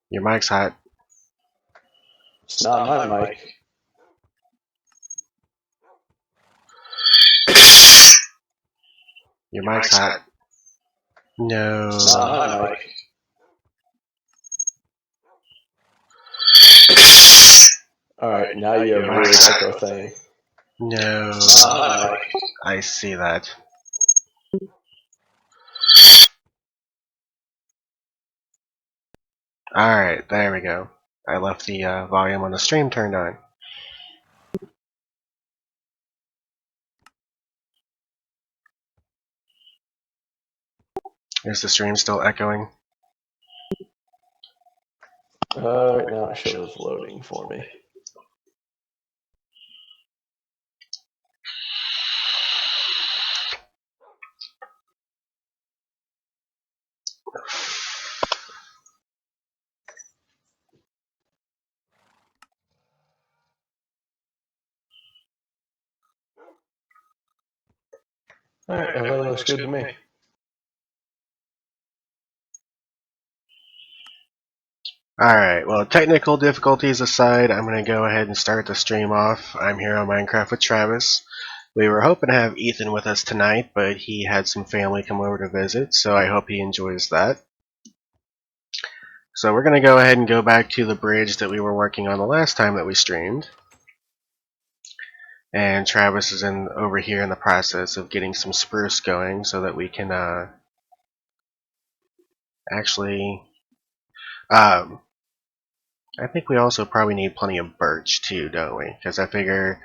Your mic's hot. It's not my mic. Your mic's hot. No. It's not my mic. Alright, now you have a weird echo thing. No. It's not my mic. I see that. Alright, there we go. I left the volume on the stream turned on. Is the stream still echoing? Right now it shows loading for me. Alright, everything looks good to me. Alright, well, technical difficulties aside, I'm going to go ahead and start the stream off. I'm here on Minecraft with Travis. We were hoping to have Ethan with us tonight, but he had some family come over to visit, so I hope he enjoys that. So we're going to go ahead and go back to the bridge that we were working on the last time that we streamed. And Travis is over here in the process of getting some spruce going so that we can actually... I think we also probably need plenty of birch too, don't we? Because I figure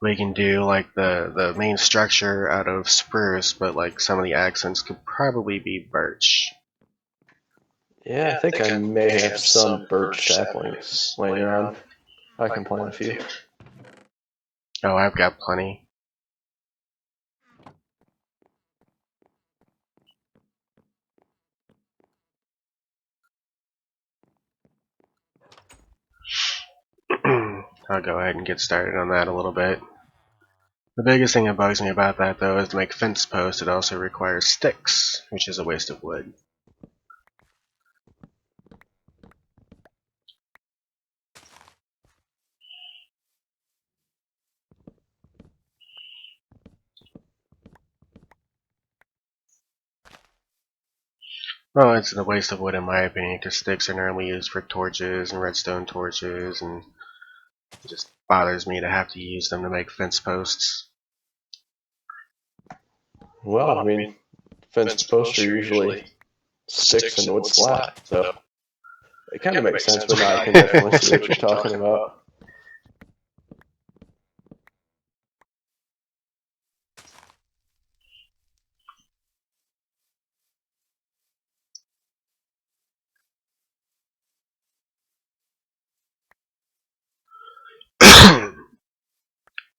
we can do like the main structure out of spruce, but like some of the accents could probably be birch. Yeah, I think I may have some birch saplings laying around. I can plant a few. Oh, I've got plenty. I'll go ahead and get started on that a little bit. The biggest thing that bugs me about that, though, is to make fence posts, it also requires sticks, which is a waste of wood. Well, it's a waste of wood in my opinion, because sticks are normally used for torches and redstone torches, and it just bothers me to have to use them to make fence posts. Well, I mean, fence posts are usually sticks and wood slat, so it kind of makes sense, but no, I can definitely see what you're talking about.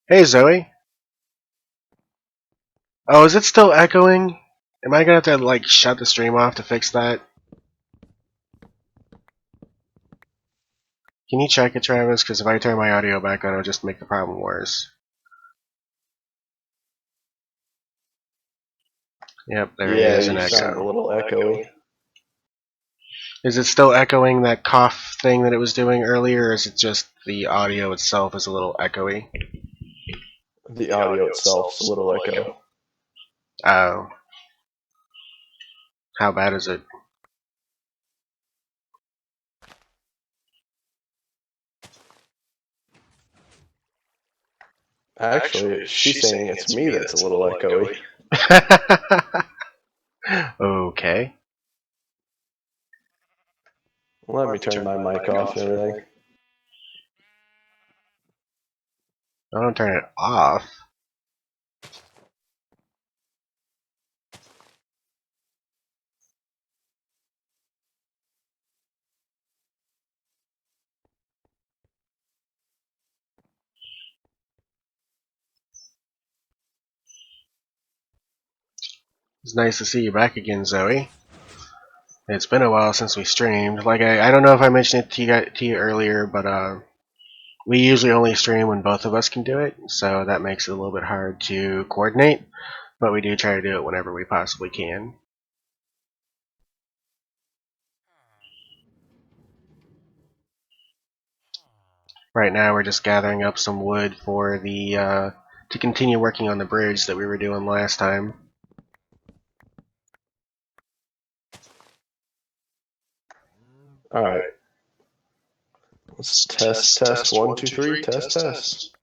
Hey Zoe. Oh, is it still echoing? Am I gonna have to like shut the stream off to fix that? Can you check it, Travis? Because if I turn my audio back on, it'll just make the problem worse. Yep, there is an you sound a echo. little echoey. Is it still echoing that cough thing that it was doing earlier, or is it just the audio itself is a little echoey? The audio itself's a little echo. Oh. How bad is it? Actually, she's saying it's me that's a little echoey. Okay. Let me turn my mic off and everything. I don't turn it off. It's nice to see you back again, Zoe. It's been a while since we streamed. Like I don't know if I mentioned it to you earlier, but we usually only stream when both of us can do it, so that makes it a little bit hard to coordinate. But we do try to do it whenever we possibly can. Right now we're just gathering up some wood for the to continue working on the bridge that we were doing last time. Alright. Let's test. 1, 2, 3, test.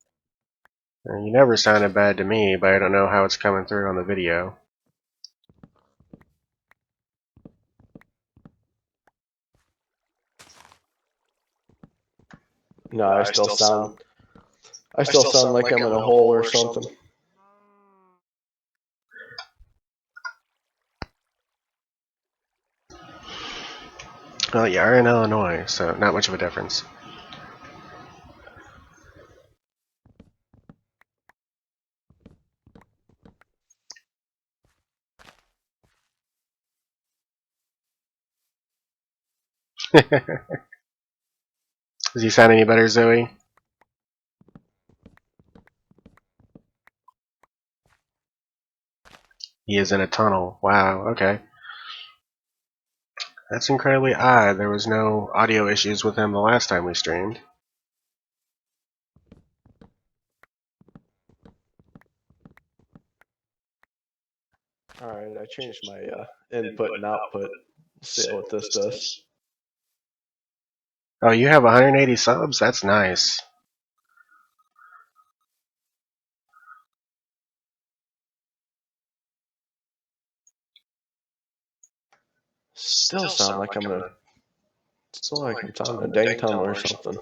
You never sounded bad to me, but I don't know how it's coming through on the video. No, I still sound like I'm in a hole or something. Well, you are in Illinois, so not much of a difference. Does he sound any better, Zoe? He is in a tunnel. Wow, okay. That's incredibly odd. There was no audio issues with him the last time we streamed. Alright, I changed my input and output. Let's see what this does. Oh, you have 180 subs? That's nice. Still sound like I'm talking a dang tunnel or something.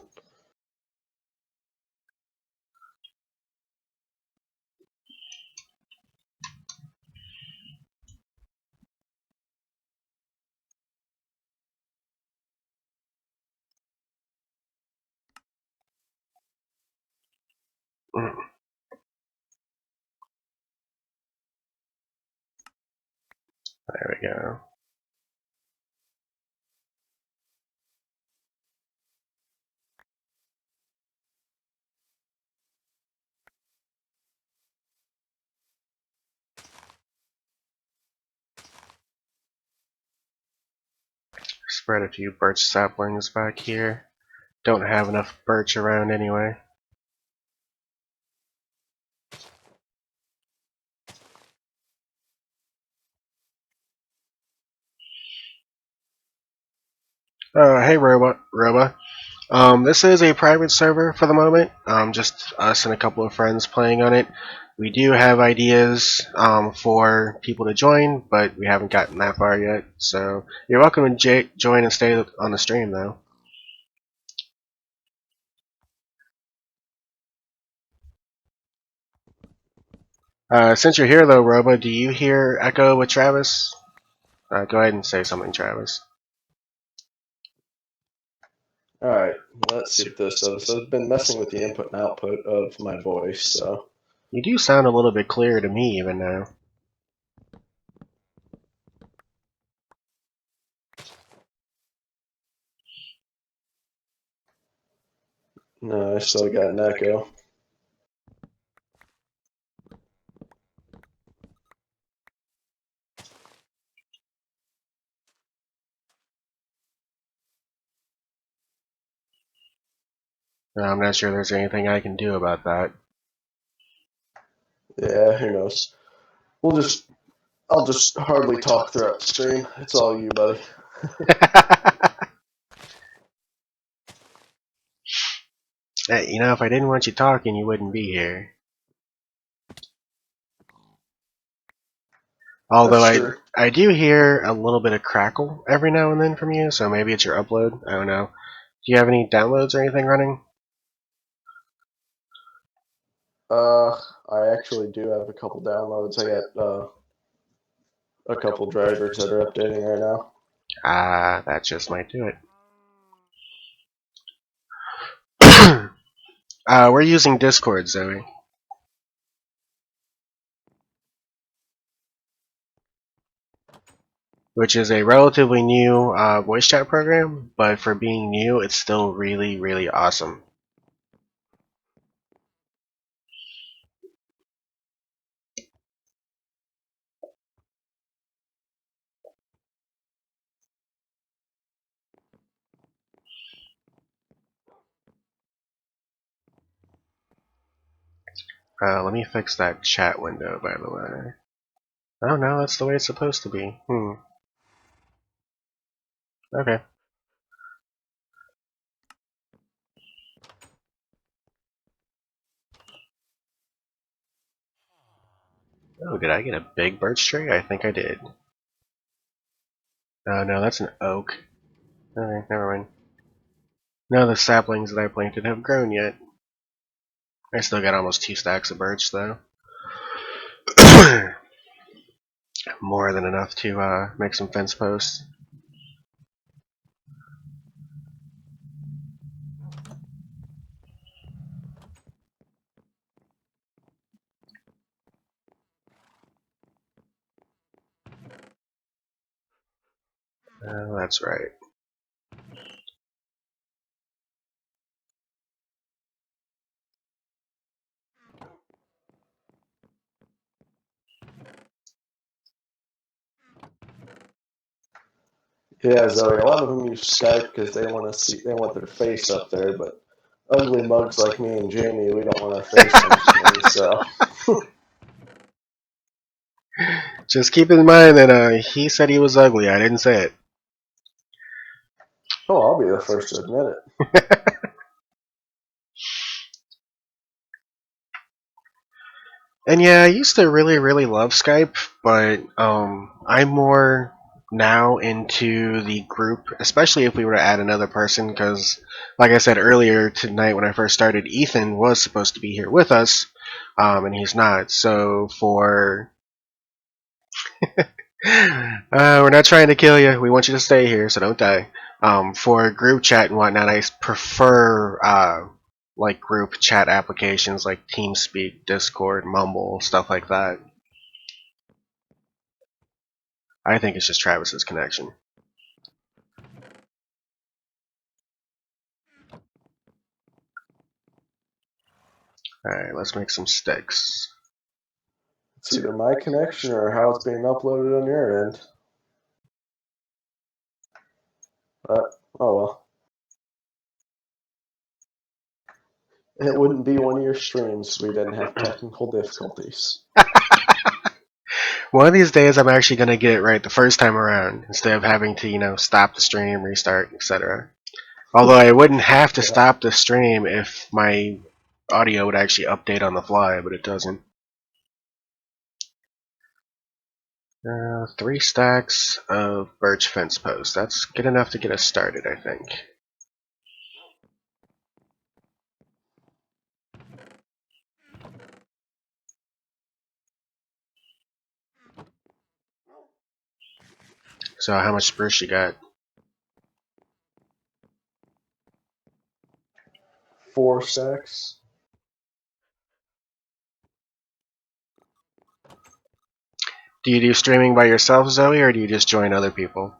Mm. There we go. Spread a few birch saplings back here. Don't have enough birch around anyway. Hey Roba. This is a private server for the moment. Just us and a couple of friends playing on it. We do have ideas for people to join, but we haven't gotten that far yet. So you're welcome to join and stay on the stream, though. Since you're here, though, Roba, do you hear Echo with Travis? Go ahead and say something, Travis. Alright, let's see what this does. So I've been messing with the input and output of my voice, so. You do sound a little bit clearer to me even now. No, I still got an echo. I'm not sure there's anything I can do about that. Yeah, who knows. I'll just hardly talk throughout the stream. It's all you, buddy. Hey, you know, if I didn't want you talking, you wouldn't be here. Although I do hear a little bit of crackle every now and then from you, so maybe it's your upload. I don't know. Do you have any downloads or anything running? I actually do have a couple downloads. I got a couple drivers that are updating right now. Ah, that just might do it. We're using Discord, Zoe. Which is a relatively new voice chat program, but for being new, it's still really, really awesome. Let me fix that chat window, by the way. Oh no, that's the way it's supposed to be. Okay. Oh, did I get a big birch tree? I think I did. Oh no, that's an oak. Okay, never mind. None of the saplings that I planted have grown yet. I still got almost 2 stacks of birch, though. More than enough to make some fence posts. That's right. Yeah, Zoe. A lot of them use Skype because they want to see, they want their face up there. But ugly mugs like me and Jamie, we don't want our face on screen. So Just keep in mind that he said he was ugly. I didn't say it. oh, I'll be the first to admit it. And yeah, I used to really love Skype, but I'm more now into the group, especially if we were to add another person, because like I said earlier tonight when I first started, Ethan was supposed to be here with us, and he's not. So for we're not trying to kill you. We want you to stay here, so don't die. For group chat and whatnot, I prefer like group chat applications like TeamSpeak, Discord, Mumble, stuff like that. I think it's just Travis's connection. Alright, let's make some sticks. It's either my connection or how it's being uploaded on your end. But oh well. It wouldn't be one of your streams if we didn't have technical difficulties. One of these days I'm actually going to get it right the first time around, instead of having to, stop the stream, restart, etc. Although I wouldn't have to stop the stream if my audio would actually update on the fly, but it doesn't. 3 stacks of birch fence posts. That's good enough to get us started, I think. So how much spruce you got? 4 stacks. Do you do streaming by yourself, Zoe, or do you just join other people?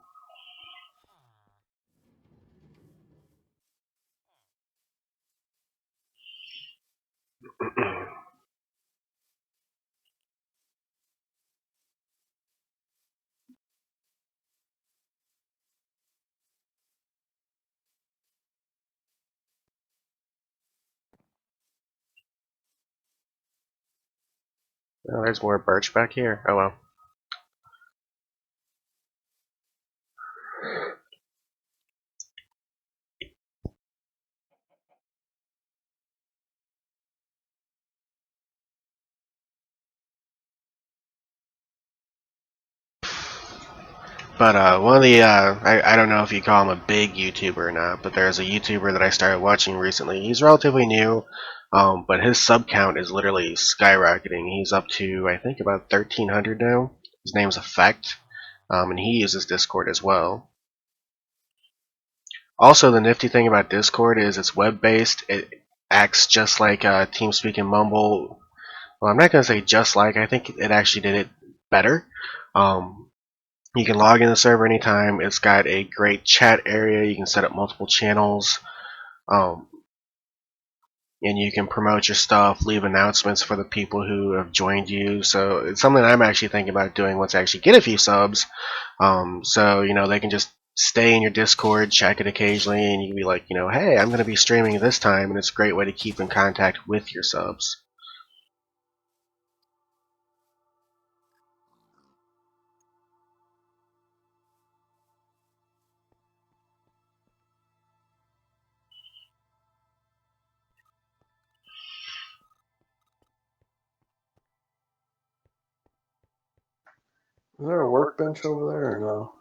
Oh, there's more birch back here. Oh well. But one of the, I don't know if you call him a big YouTuber or not, but there's a YouTuber that I started watching recently. He's relatively new, but his sub count is literally skyrocketing. He's up to, I think, about 1,300 now. His name's Effect, and he uses Discord as well. Also, the nifty thing about Discord is it's web-based. It acts just like TeamSpeak and Mumble. Well, I'm not going to say just like. I think it actually did it better. You can log in the server anytime. It's got a great chat area. You can set up multiple channels. And you can promote your stuff, leave announcements for the people who have joined you. So it's something I'm actually thinking about doing once I actually get a few subs. So, they can just stay in your Discord, check it occasionally, and you can be like, hey, I'm going to be streaming this time, and it's a great way to keep in contact with your subs. Is there a workbench over there or no?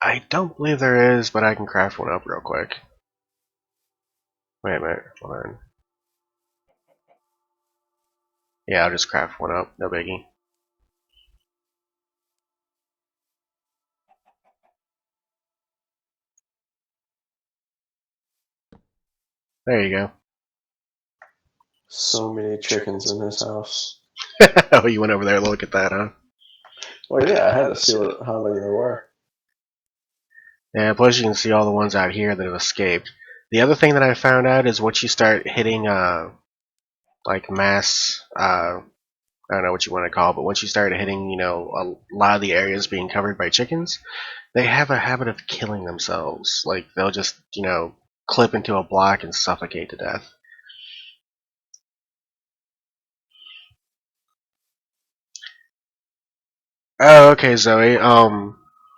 I don't believe there is, but I can craft one up real quick. Wait a minute, hold on. Yeah, I'll just craft one up, no biggie. There you go. So many chickens in this house. Oh, you went over there to look at that, huh? Well, yeah, I had to see how many there were. Yeah, plus you can see all the ones out here that have escaped. The other thing that I found out is once you start hitting, like mass, I don't know what you want to call it, but once you start hitting, you know, a lot of the areas being covered by chickens, they have a habit of killing themselves. Like, they'll just, you know, clip into a block and suffocate to death. Oh, okay, Zoe.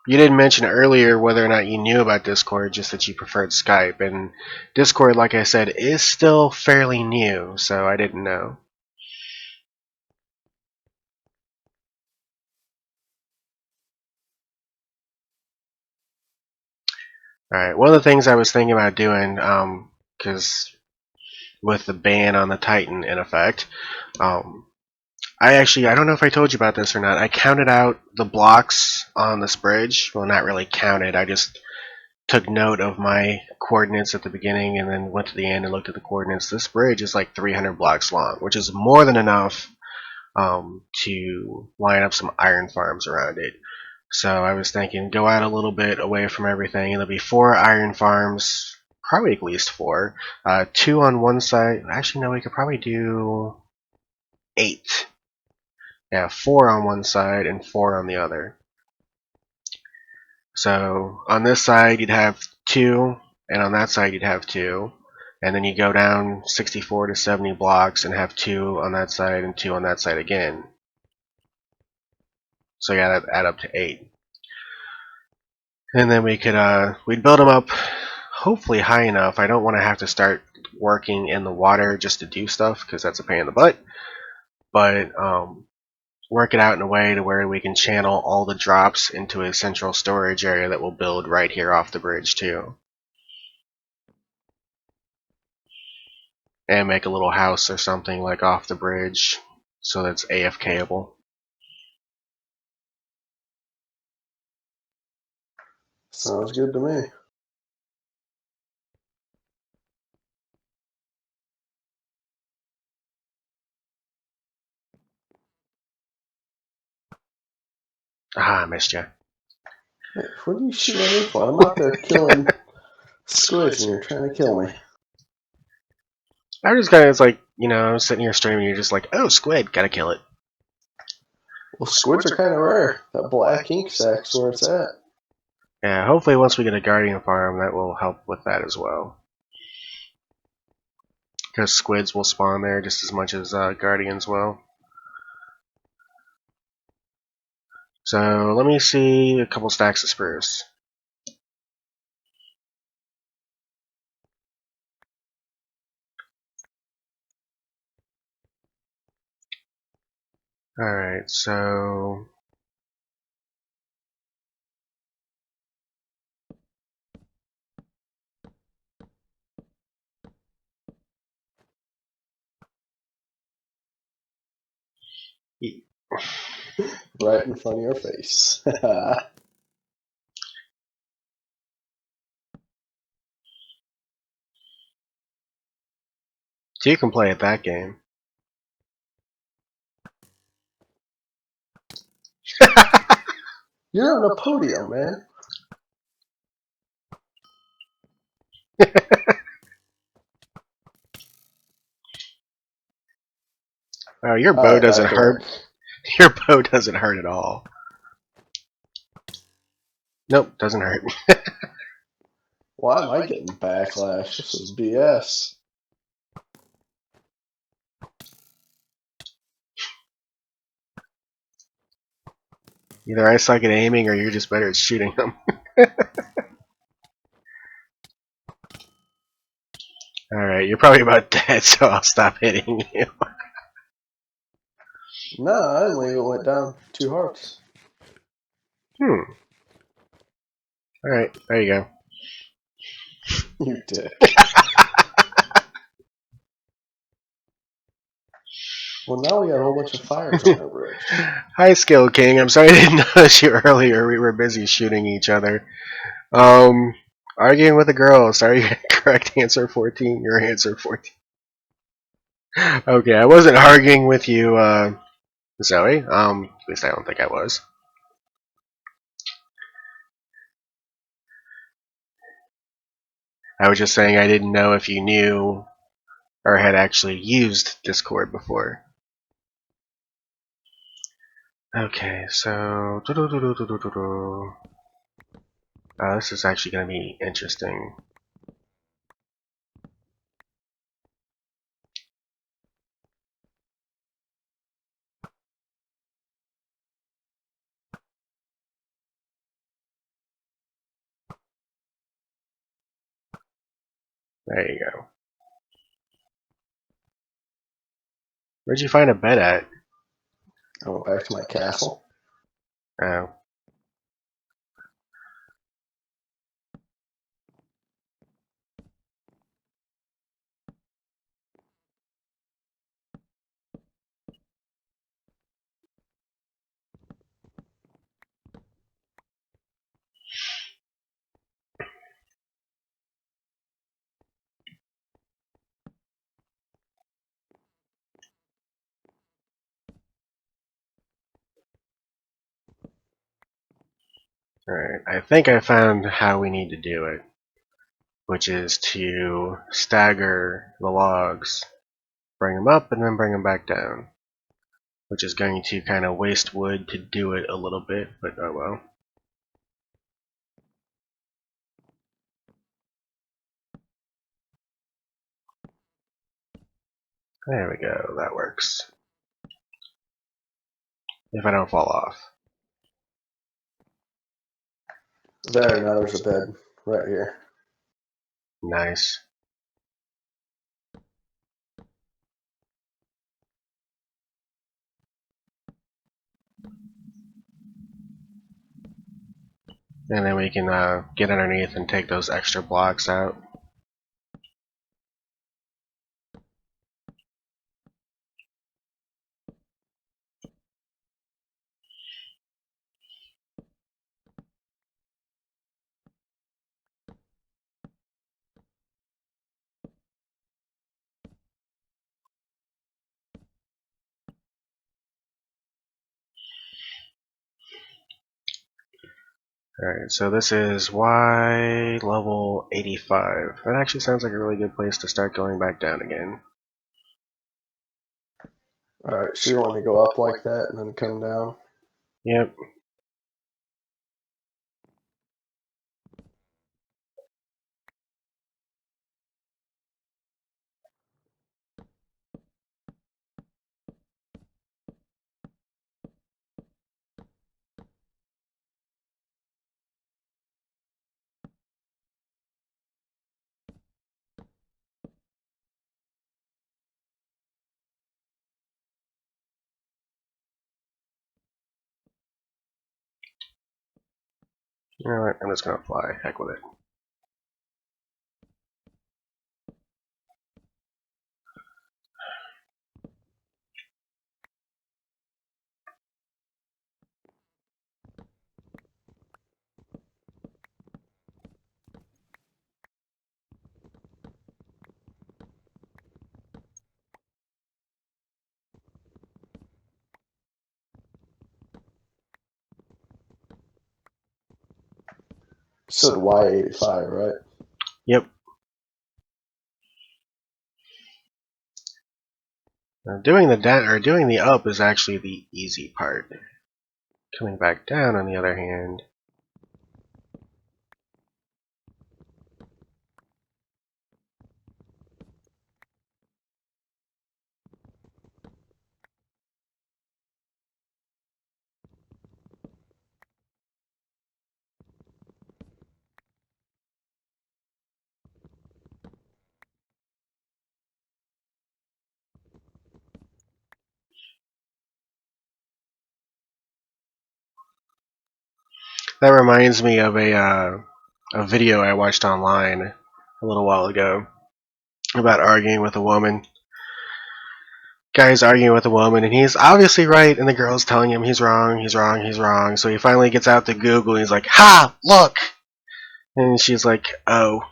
You didn't mention earlier whether or not you knew about Discord, just that you preferred Skype. And Discord, like I said, is still fairly new, so I didn't know. Alright, one of the things I was thinking about doing, because with the ban on the Titan in effect, I don't know if I told you about this or not. I counted out the blocks on this bridge. Well, not really counted. I just took note of my coordinates at the beginning and then went to the end and looked at the coordinates. This bridge is like 300 blocks long, which is more than enough to line up some iron farms around it. So I was thinking, go out a little bit away from everything, and there'll be 4 iron farms, probably at least 4. 2 on one side. Actually, no, we could probably do 8. Yeah, 4 on one side and 4 on the other. So on this side you'd have 2, and on that side you'd have 2. And then you go down 64 to 70 blocks and have 2 on that side and 2 on that side again. So yeah, that'd add up to 8. And then we'd build them up hopefully high enough. I don't want to have to start working in the water just to do stuff, because that's a pain in the butt. But work it out in a way to where we can channel all the drops into a central storage area that we'll build right here off the bridge too. And make a little house or something like off the bridge so that's AFKable. Sounds good to me. Ah, I missed you. Hey, what are you shooting at me for? I'm out there killing squids and you're trying to kill me. I was just kind of, it's like, you know, sitting here streaming, you're just like, oh, squid, gotta kill it. Well, squids are kind of rare. That black ink sack's where it's at. Yeah, hopefully once we get a guardian farm, that will help with that as well. Because squids will spawn there just as much as guardians will. So let me see a couple stacks of spruce. Alright, so Right in front of your face. you can play at that game. You're on a podium, man. Oh, your bow doesn't back to hurt. work. Your bow doesn't hurt at all. Nope, doesn't hurt. Why am I getting backlash? This is BS. Either I suck at aiming or you're just better at shooting them. Alright, you're probably about dead, so I'll stop hitting you. No, I only went down 2 hearts. Alright, there you go. You dick. Well, now we got a whole bunch of fires on our bridge. Hi, Skill King. I'm sorry I didn't notice you earlier. We were busy shooting each other. Arguing with a girl. Sorry, correct answer 14. Your answer 14. Okay, I wasn't arguing with you, Zoe. At least I don't think I was. I was just saying I didn't know if you knew or had actually used Discord before. Okay, so this is actually going to be interesting. There you go. Where'd you find a bed at? I went back to my castle. Oh. Alright, I think I found how we need to do it, which is to stagger the logs, bring them up, and then bring them back down, which is going to kind of waste wood to do it a little bit, but oh well. There we go, that works. If I don't fall off. There, now there's a bed right here. Nice. And then we can get underneath and take those extra blocks out. Alright, so this is Y level 85. That actually sounds like a really good place to start going back down again. Alright, so you want me to go up like that and then come down? Yep. You know what? I'm just gonna fly. Heck with it. You said Y85, right? Yep. Now doing the up is actually the easy part. Coming back down, on the other hand, That reminds me of a video I watched online a little while ago about arguing with a woman. Guy's arguing with a woman, and he's obviously right, and the girl's telling him he's wrong, he's wrong, he's wrong. So he finally gets out to Google, and he's like, "Ha! Look!" And she's like, "Oh."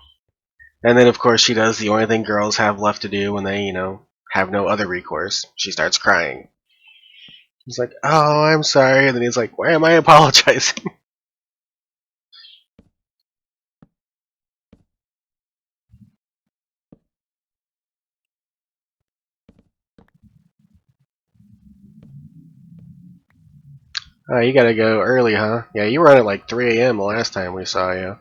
And then, of course, she does the only thing girls have left to do when they, have no other recourse. She starts crying. He's like, "Oh, I'm sorry." And then he's like, "Why am I apologizing?" Oh, you gotta go early, huh? Yeah, you were on at like 3 a.m. the last time we saw you.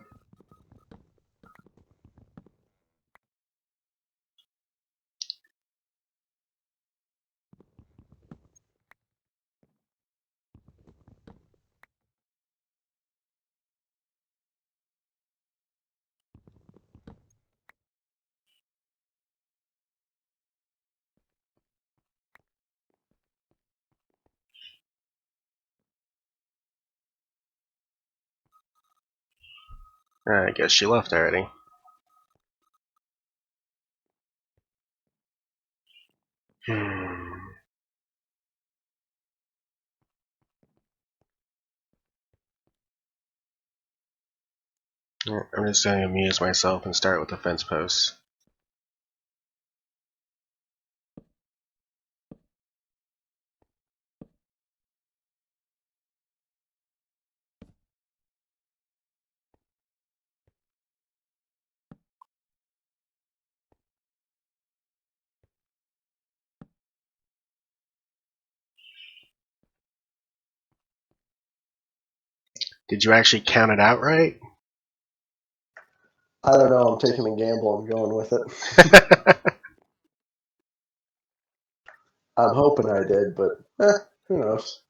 I guess she left already. Yeah, I'm just gonna amuse myself and start with the fence posts. Did you actually count it out right? I don't know. I'm taking a gamble. I'm going with it. I'm hoping I did, but who knows?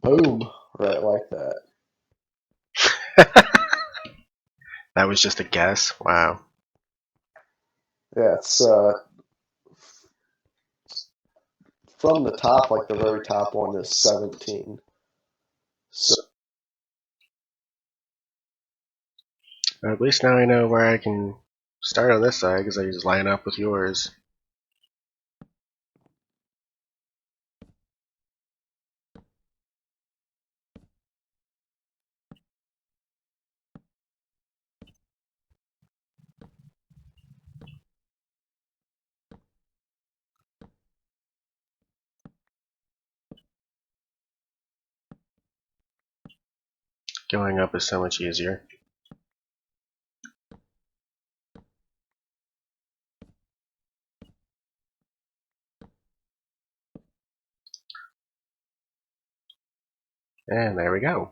Boom. Right like that. That was just a guess. Wow. Yeah, it's from the top, like the very top one is 17. So At least now I know where I can start on this side because I just line up with yours. Going up is so much easier. And there we go.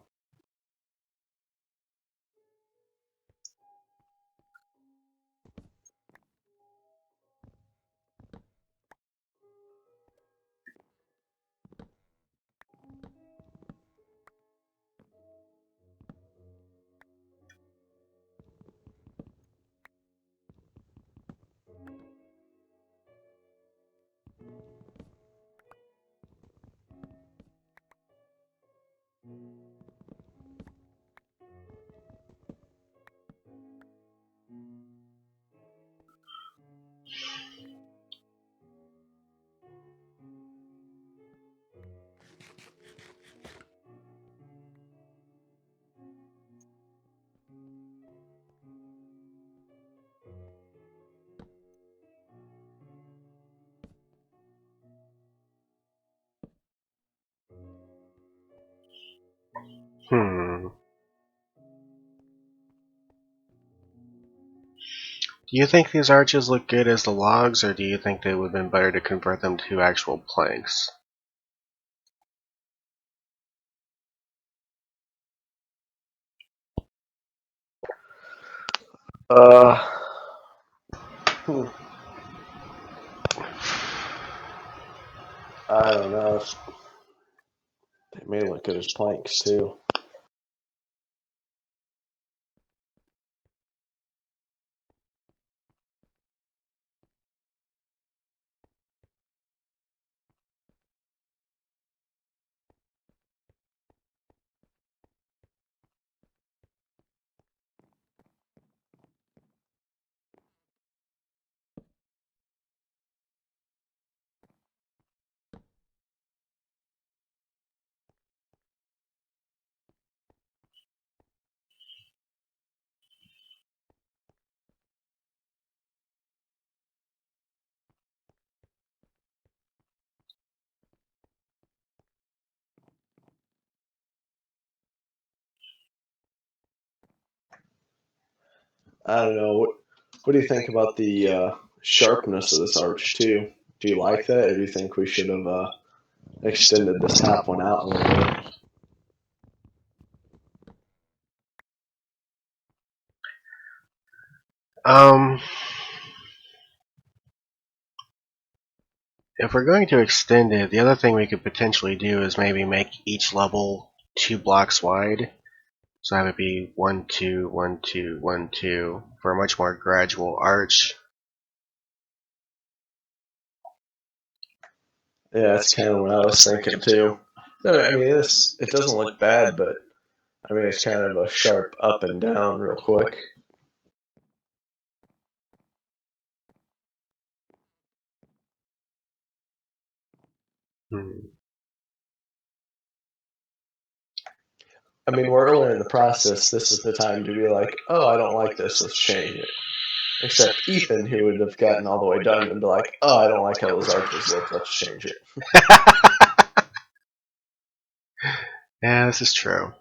Hmm. Do you think these arches look good as the logs, or do you think they would have been better to convert them to actual planks? I don't know. They may look good as planks too. I don't know. What do you think about the sharpness of this arch too? Do you like that, or do you think we should have extended this top one out a little bit? If we're going to extend it, the other thing we could potentially do is maybe make each level 2 blocks wide. So have it be 1, 2, 1, 2, 1, 2 for a much more gradual arch. Yeah, that's kind of what I was thinking too. No, I mean, it doesn't look bad, but I mean, it's kind of a sharp up and down real quick. I mean, we're early in the process. This is the time to be like, oh, I don't like this. Let's change it. Except Ethan, who would have gotten all the way done and be like, oh, I don't like how those arches look. Let's change it. Yeah, this is true.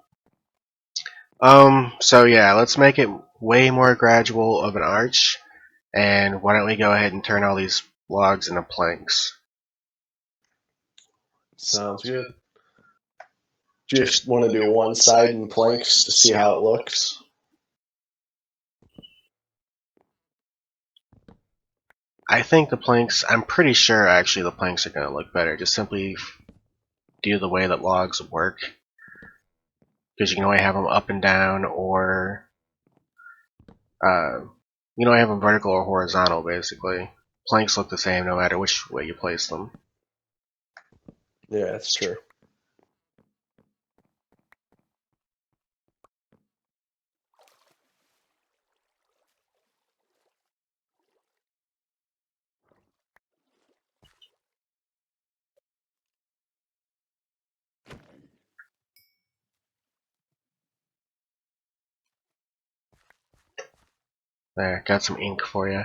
So yeah, let's make it way more gradual of an arch. And why don't we go ahead and turn all these logs into planks? Sounds good. Just want to do one side in planks to see how it looks. I think the planks, I'm pretty sure actually the planks are going to look better. Just simply do the way that logs work. Because you can only have them up and down, or you can only have them vertical or horizontal, basically. Planks look the same no matter which way you place them. Yeah, that's true. There, got some ink for you.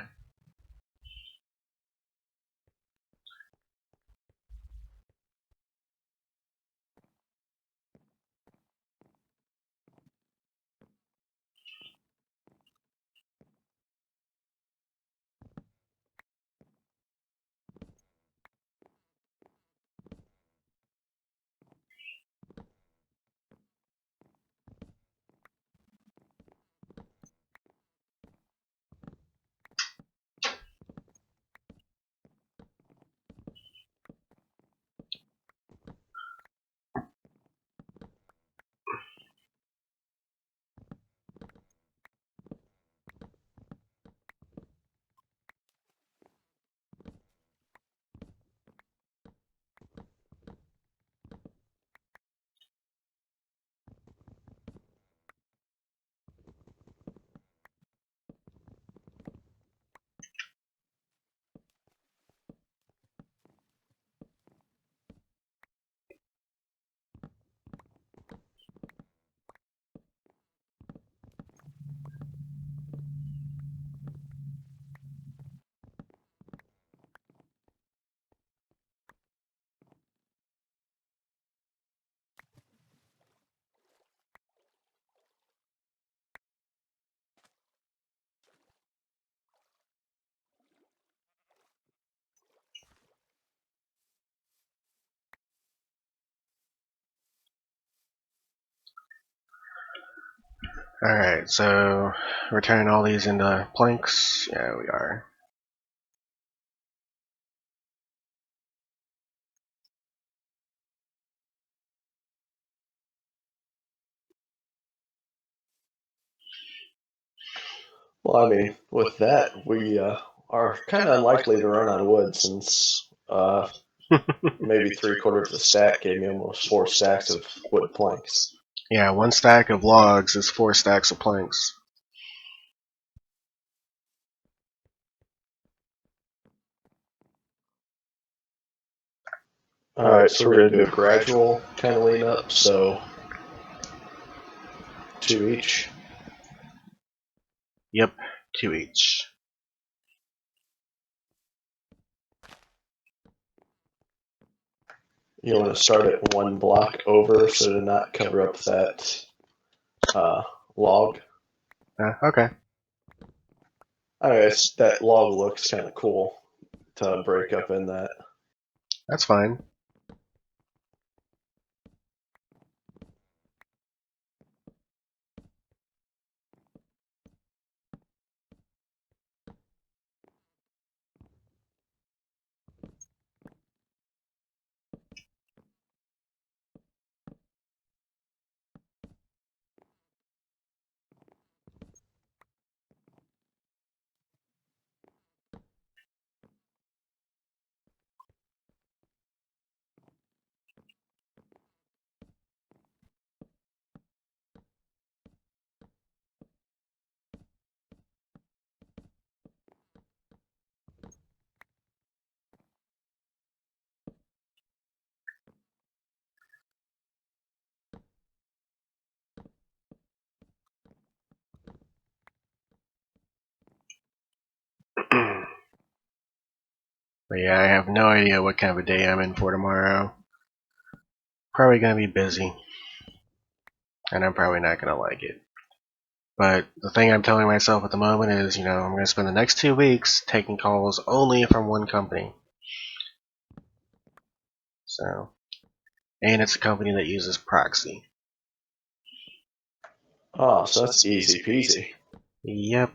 Alright, so we're turning all these into planks. Yeah, we are. Well, I mean, with that, we are kind of unlikely to run out of wood since maybe 3/4 of the stack gave me almost 4 stacks of wood planks. Yeah, 1 stack of logs is 4 stacks of planks. Alright, so we're going to do a gradual kind of lean up, so 2 each. Yep, 2 each. You want to start at 1 block over so to not cover up that log. Okay. Anyway, that log looks kind of cool to break up in that. That's fine. But yeah, I have no idea what kind of a day I'm in for tomorrow. Probably gonna be busy. And I'm probably not gonna like it. But the thing I'm telling myself at the moment is, I'm gonna spend the next 2 weeks taking calls only from one company. So, and it's a company that uses proxy. Oh, so that's easy peasy. Yep.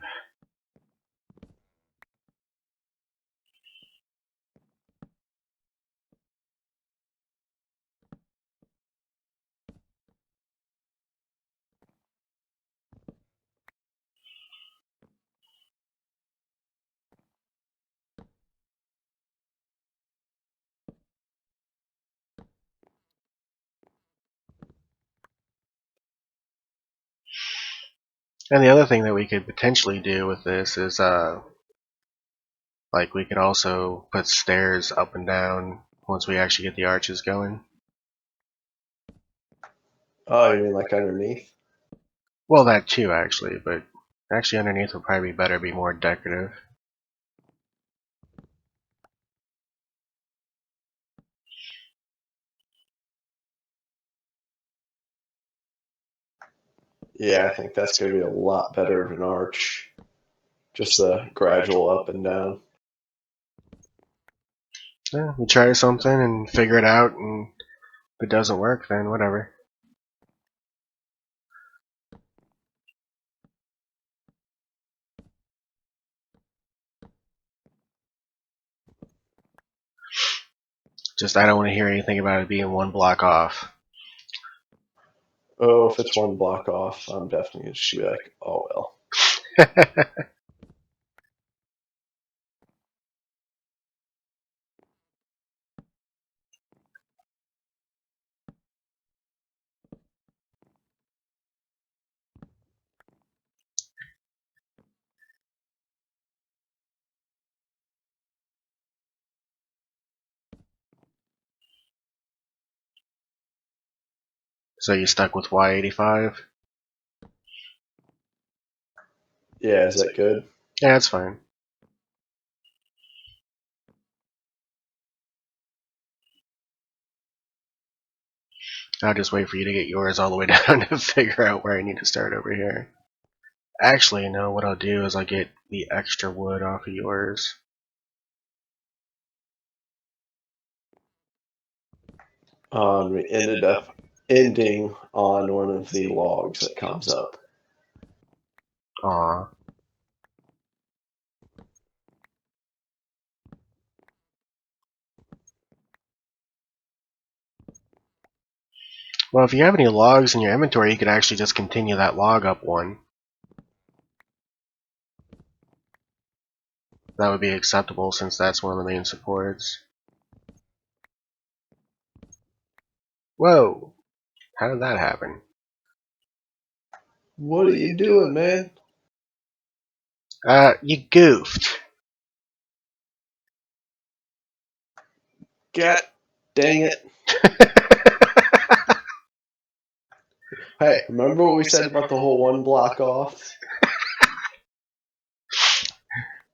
And the other thing that we could potentially do with this is, like, we could also put stairs up and down once we actually get the arches going. Oh, you mean like underneath? Well, that too, actually, but actually underneath would probably be better, be more decorative. Yeah, I think that's going to be a lot better of an arch. Just the gradual up and down. Yeah, we try something and figure it out, and if it doesn't work, then whatever. Just I don't want to hear anything about it being 1 block off. Oh, if it's 1 block off, I'm definitely going to be like, oh well. So you stuck with Y85? Yeah, is that good? Yeah, that's fine. I'll just wait for you to get yours all the way down to figure out where I need to start over here. Actually, no, what I'll do is I'll get the extra wood off of yours. We ended up ending on one of the logs that comes up. Aw. Well, if you have any logs in your inventory, you could actually just continue that log up one. that would be acceptable since that's one of the main supports. Whoa! How did that happen? What are you doing, man? You goofed. God dang it. Hey, remember what we said about the whole one block off?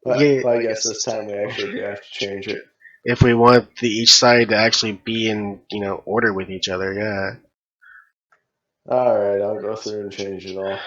Yeah. But I guess this time we actually do have to change it. If we want each side to actually be in, order with each other, yeah. Alright, I'll go through and change it all.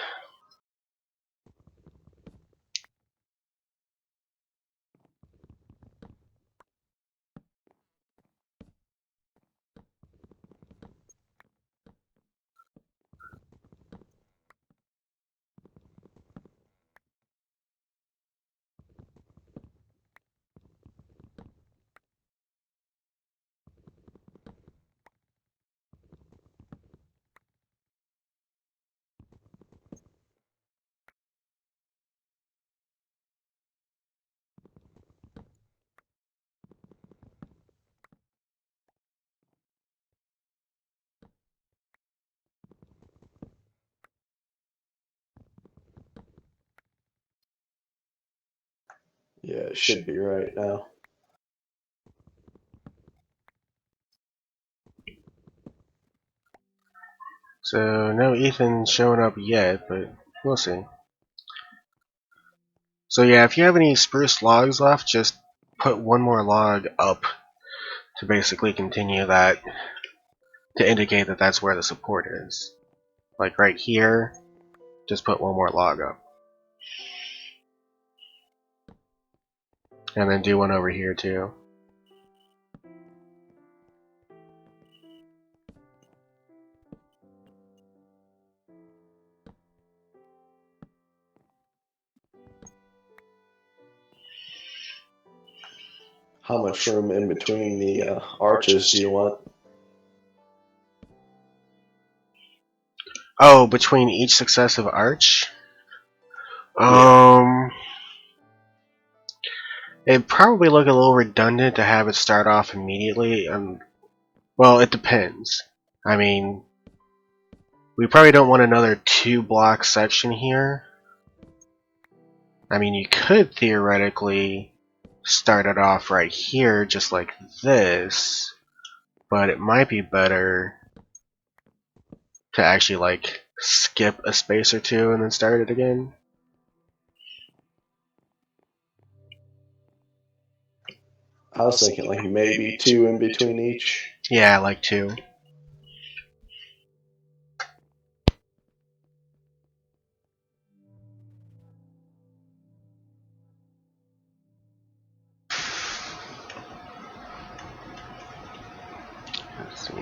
Yeah, it should be right now. So, no Ethan showing up yet, but we'll see. So yeah, if you have any spruce logs left, just put one more log up to basically continue that, to indicate that that's where the support is. Like right here, just put one more log up. And then do one over here too. How much room in between the arches do you want? Oh, between each successive arch? Yeah. It'd probably look a little redundant to have it start off immediately. Well, it depends. I mean, we probably don't want another 2-block section here. I mean, you could theoretically start it off right here, just like this, but it might be better to actually, like, skip a space or two and then start it again. I was thinking like maybe 2 in between each. Yeah, like 2. Let's see.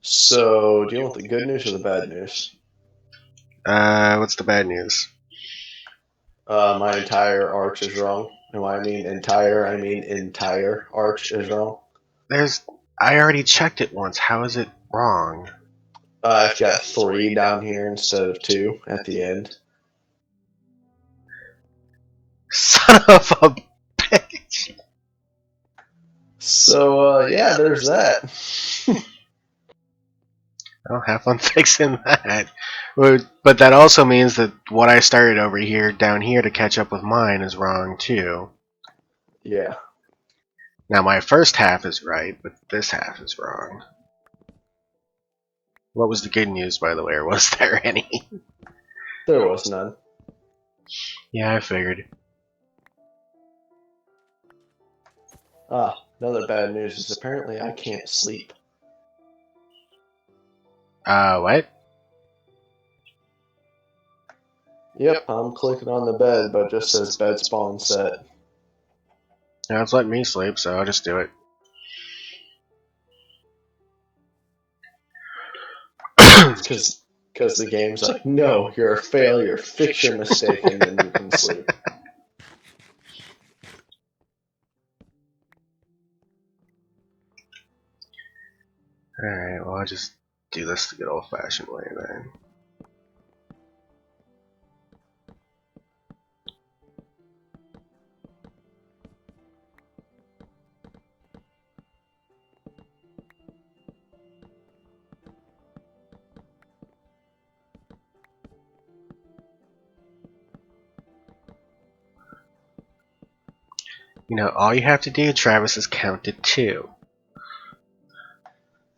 So, do you want the good news or the bad news? What's the bad news? My entire arch is wrong. And when I mean entire arch is wrong. I already checked it once. How is it wrong? I've got 3 down here instead of 2 at the end. Son of a bitch! So, yeah, there's that. I'll have fun fixing that. But that also means that what I started over here, down here to catch up with mine is wrong too. Yeah. Now my first half is right, but this half is wrong. What was the good news, by the way, or was there any? There was none. Yeah, I figured. Another bad news is apparently I can't sleep. What? Yep, I'm clicking on the bed, but it just says bed spawn set. Now it's letting me sleep, so I'll just do it. Because the game's like, no, you're a failure, fix your mistake, and then you can sleep. Alright, well I'll just do this the good old fashioned way then. You know, all you have to do, Travis, is count to 2.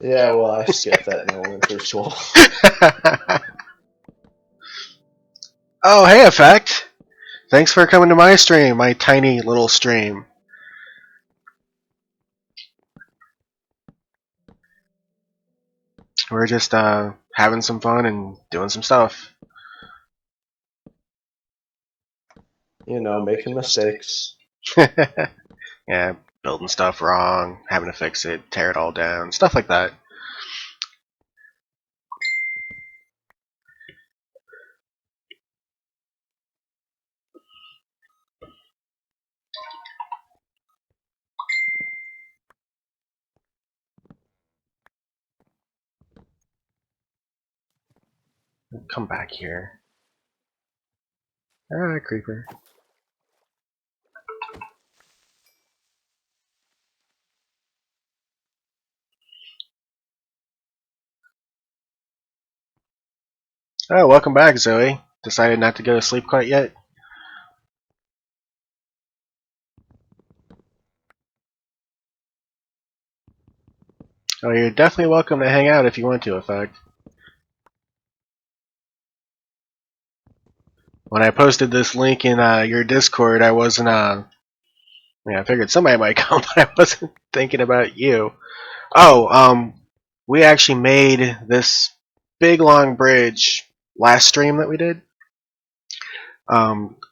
Yeah, well, I skipped that in elementary school. Oh, hey, Effect! Thanks for coming to my stream, my tiny little stream. We're just having some fun and doing some stuff. You know, making mistakes. Yeah, building stuff wrong, having to fix it, tear it all down, stuff like that. Come back here. Ah, creeper. Oh, welcome back, Zoe. Decided not to go to sleep quite yet? Oh, you're definitely welcome to hang out if you want to, Effect. When I posted this link in your Discord, I wasn't, yeah, I figured somebody might come, but I wasn't thinking about you. Oh, we actually made this big long bridge last stream that we did.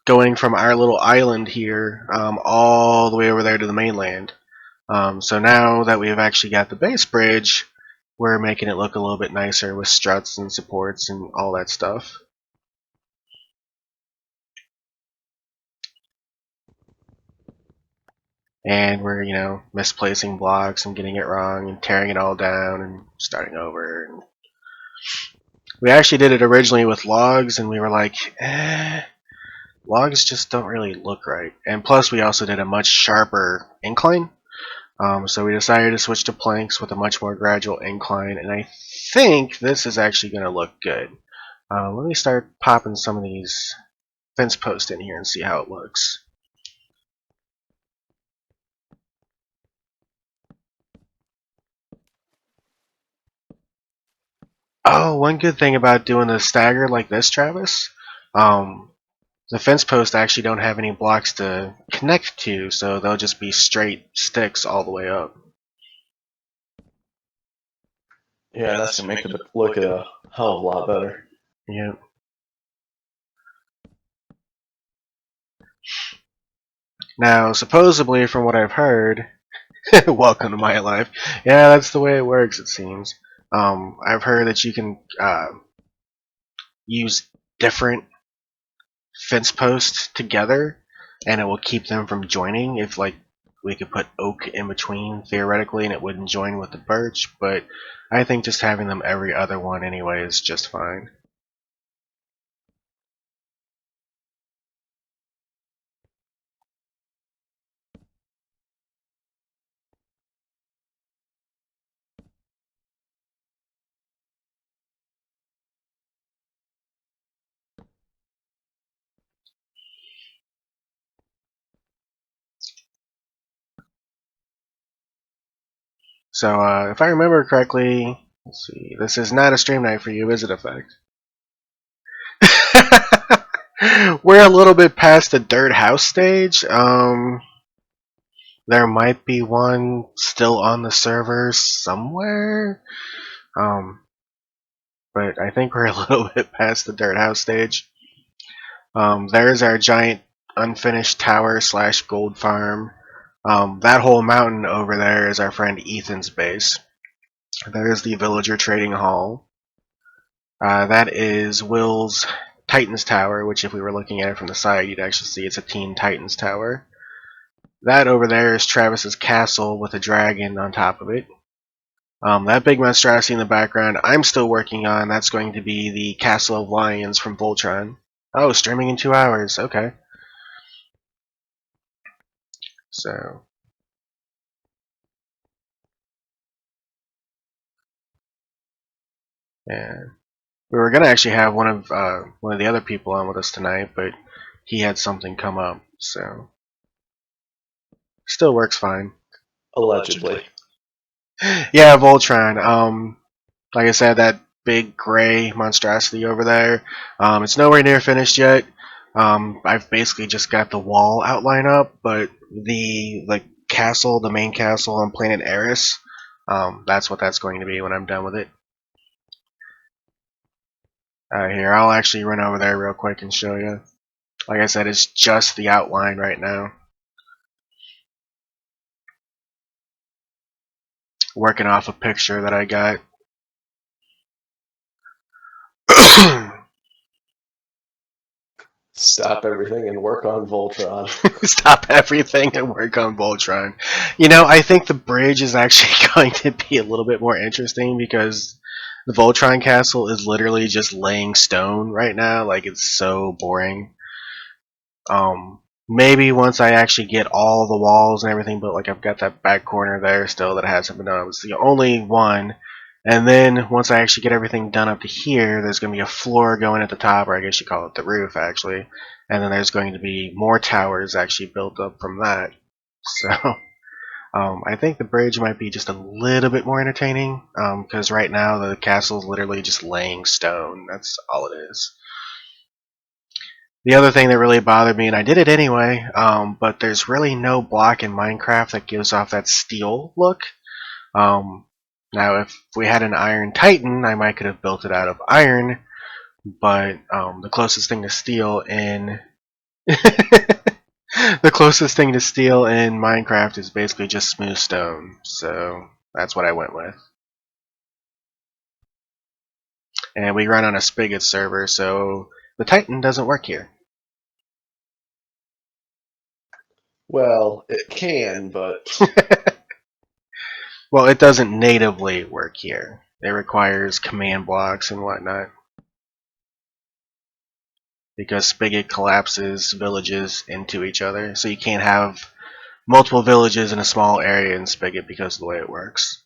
Going from our little island here all the way over there to the mainland. So now that we've actually got the base bridge, we're making it look a little bit nicer with struts and supports and all that stuff. And we're, you know, misplacing blocks and getting it wrong and tearing it all down and starting over. And we actually did it originally with logs, and we were like, logs just don't really look right. And plus, we also did a much sharper incline. So we decided to switch to planks with a much more gradual incline, and I think this is actually going to look good. Let me start popping some of these fence posts in here and see how it looks. Oh, one good thing about doing the stagger like this, Travis, the fence posts actually don't have any blocks to connect to, so they'll just be straight sticks all the way up. Yeah, that's gonna make it look a hell of a lot better. Yep. Now, supposedly, from what I've heard, welcome to my life. Yeah, that's the way it works, it seems. I've heard that you can use different fence posts together, and it will keep them from joining. If like we could put oak in between theoretically, and it wouldn't join with the birch, but I think just having them every other one anyway is just fine. So if I remember correctly, let's see. This is not a stream night for you, is it, Effect? We're a little bit past the dirt house stage. There might be one still on the server somewhere. But I think we're a little bit past the dirt house stage. There's our giant unfinished tower / gold farm. That whole mountain over there is our friend Ethan's base. There's the villager trading hall. That is Will's Titans Tower, which if we were looking at it from the side, you'd actually see it's a Teen Titans Tower. That over there is Travis's castle with a dragon on top of it. That big monstrosity in the background, I'm still working on. That's going to be the Castle of Lions from Voltron. Oh, streaming in 2 hours. Okay. So, yeah. We were gonna actually have one of the other people on with us tonight, but he had something come up, so still works fine. Allegedly. Yeah, Voltron. Like I said, that big gray monstrosity over there. It's nowhere near finished yet. I've basically just got the wall outline up, but the castle, the main castle on planet Eris, that's what that's going to be when I'm done with it. Here, I'll actually run over there real quick and show you. Like I said, it's just the outline right now. Working off a picture that I got. Stop everything and work on Voltron. Stop everything and work on Voltron. You know, I think the bridge is actually going to be a little bit more interesting because the Voltron castle is literally just laying stone right now. Like, it's so boring. Maybe once I actually get all the walls and everything, but like I've got that back corner there still that hasn't been done. It's the only one. And then once I actually get everything done up to here, there's going to be a floor going at the top, or I guess you call it the roof actually. And then there's going to be more towers actually built up from that. So I think the bridge might be just a little bit more entertaining because right now the castle is literally just laying stone. That's all it is. The other thing that really bothered me, and I did it anyway, but there's really no block in Minecraft that gives off that steel look. Now, if we had an Iron Titan, I might could have built it out of iron, but the closest thing to steel in the closest thing to steel in Minecraft is basically just smooth stone, so that's what I went with. And we run on a Spigot server, so the Titan doesn't work here. Well, it can, but Well, it doesn't natively work here. It requires command blocks and whatnot. Because Spigot collapses villages into each other, so you can't have multiple villages in a small area in Spigot because of the way it works.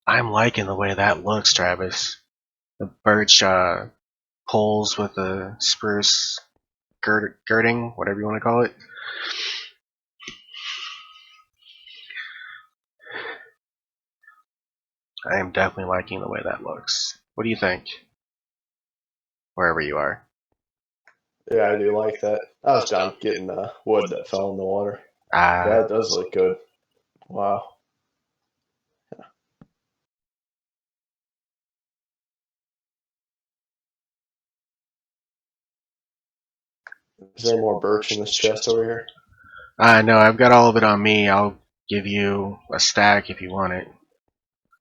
I'm liking the way that looks, Travis. The birch poles with the spruce girding, whatever you want to call it. I am definitely liking the way that looks. What do you think? Wherever you are. yeah, I do like that. I was down getting wood that fell in the water. Yeah, it does look good. Wow. Is there more birch in this chest over here? No, I've got all of it on me. I'll give you a stack if you want it.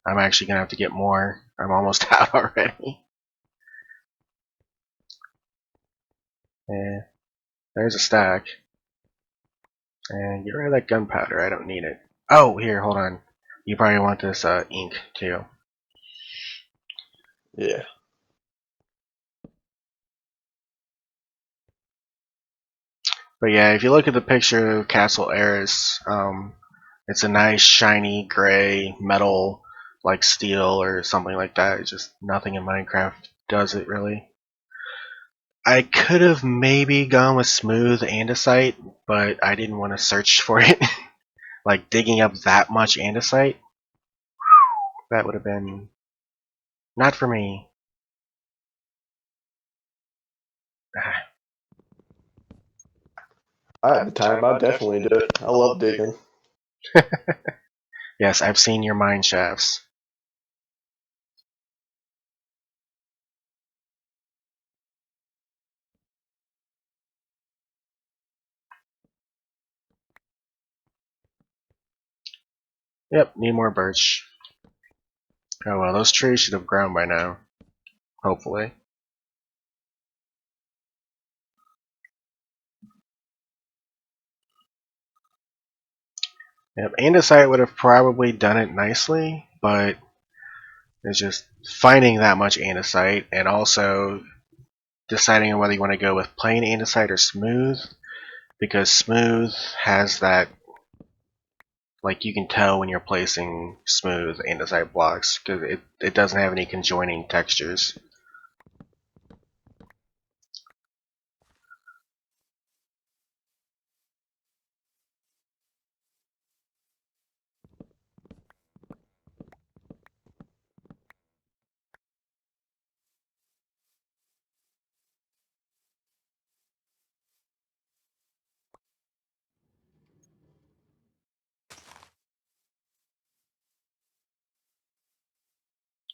I'm actually gonna have to get more. I'm almost out already. Yeah, there's a stack. And get rid of that gunpowder. I don't need it. Oh, here, hold on. You probably want this ink too. Yeah. But yeah, if you look at the picture of Castle Eris, it's a nice shiny gray metal, like steel or something like that. It's just nothing in Minecraft does it really. I could have maybe gone with smooth andesite, but I didn't want to search for it. Like digging up that much andesite, that would have been not for me. I had the time. I'd definitely do it. I love digging. Yes, I've seen your mine shafts. Yep, need more birch. Oh well, those trees should have grown by now. Hopefully. Yep, andesite would have probably done it nicely, but it's just finding that much andesite and also deciding on whether you want to go with plain andesite or smooth, because smooth has that, like, you can tell when you're placing smooth andesite blocks because it doesn't have any conjoining textures.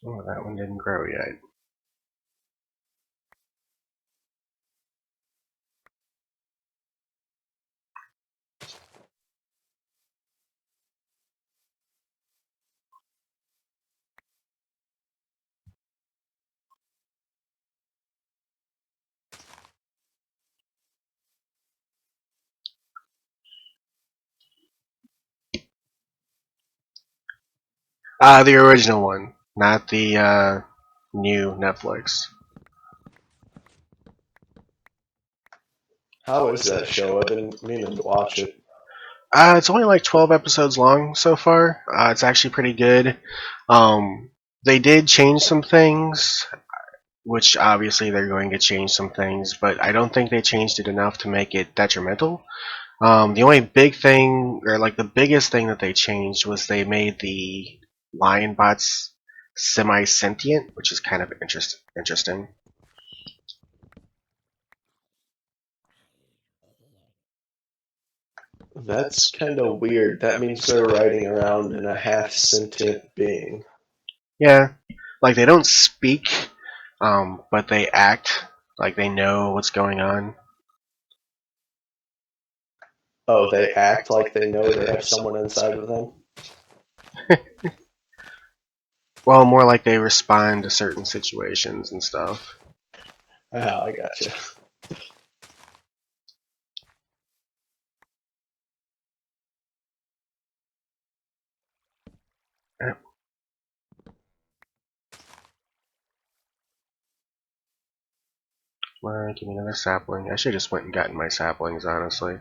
Oh, that one didn't grow yet. The original one, not the new Netflix. How is that show? I've been meaning to watch it. It's only like 12 episodes long so far. It's actually pretty good. They did change some things, which obviously they're going to change some things, but I don't think they changed it enough to make it detrimental. The only big thing, or like the biggest thing that they changed was they made the lion bots semi-sentient, which is kind of interesting. That's kind of weird. That means they're riding around in a half sentient being. Yeah, like they don't speak, but they act like they know what's going on. Oh, they act like they know they have someone inside of them? Well, more like they respond to certain situations and stuff. Oh, I gotcha. Well, give me another sapling. I should have just went and gotten my saplings, honestly.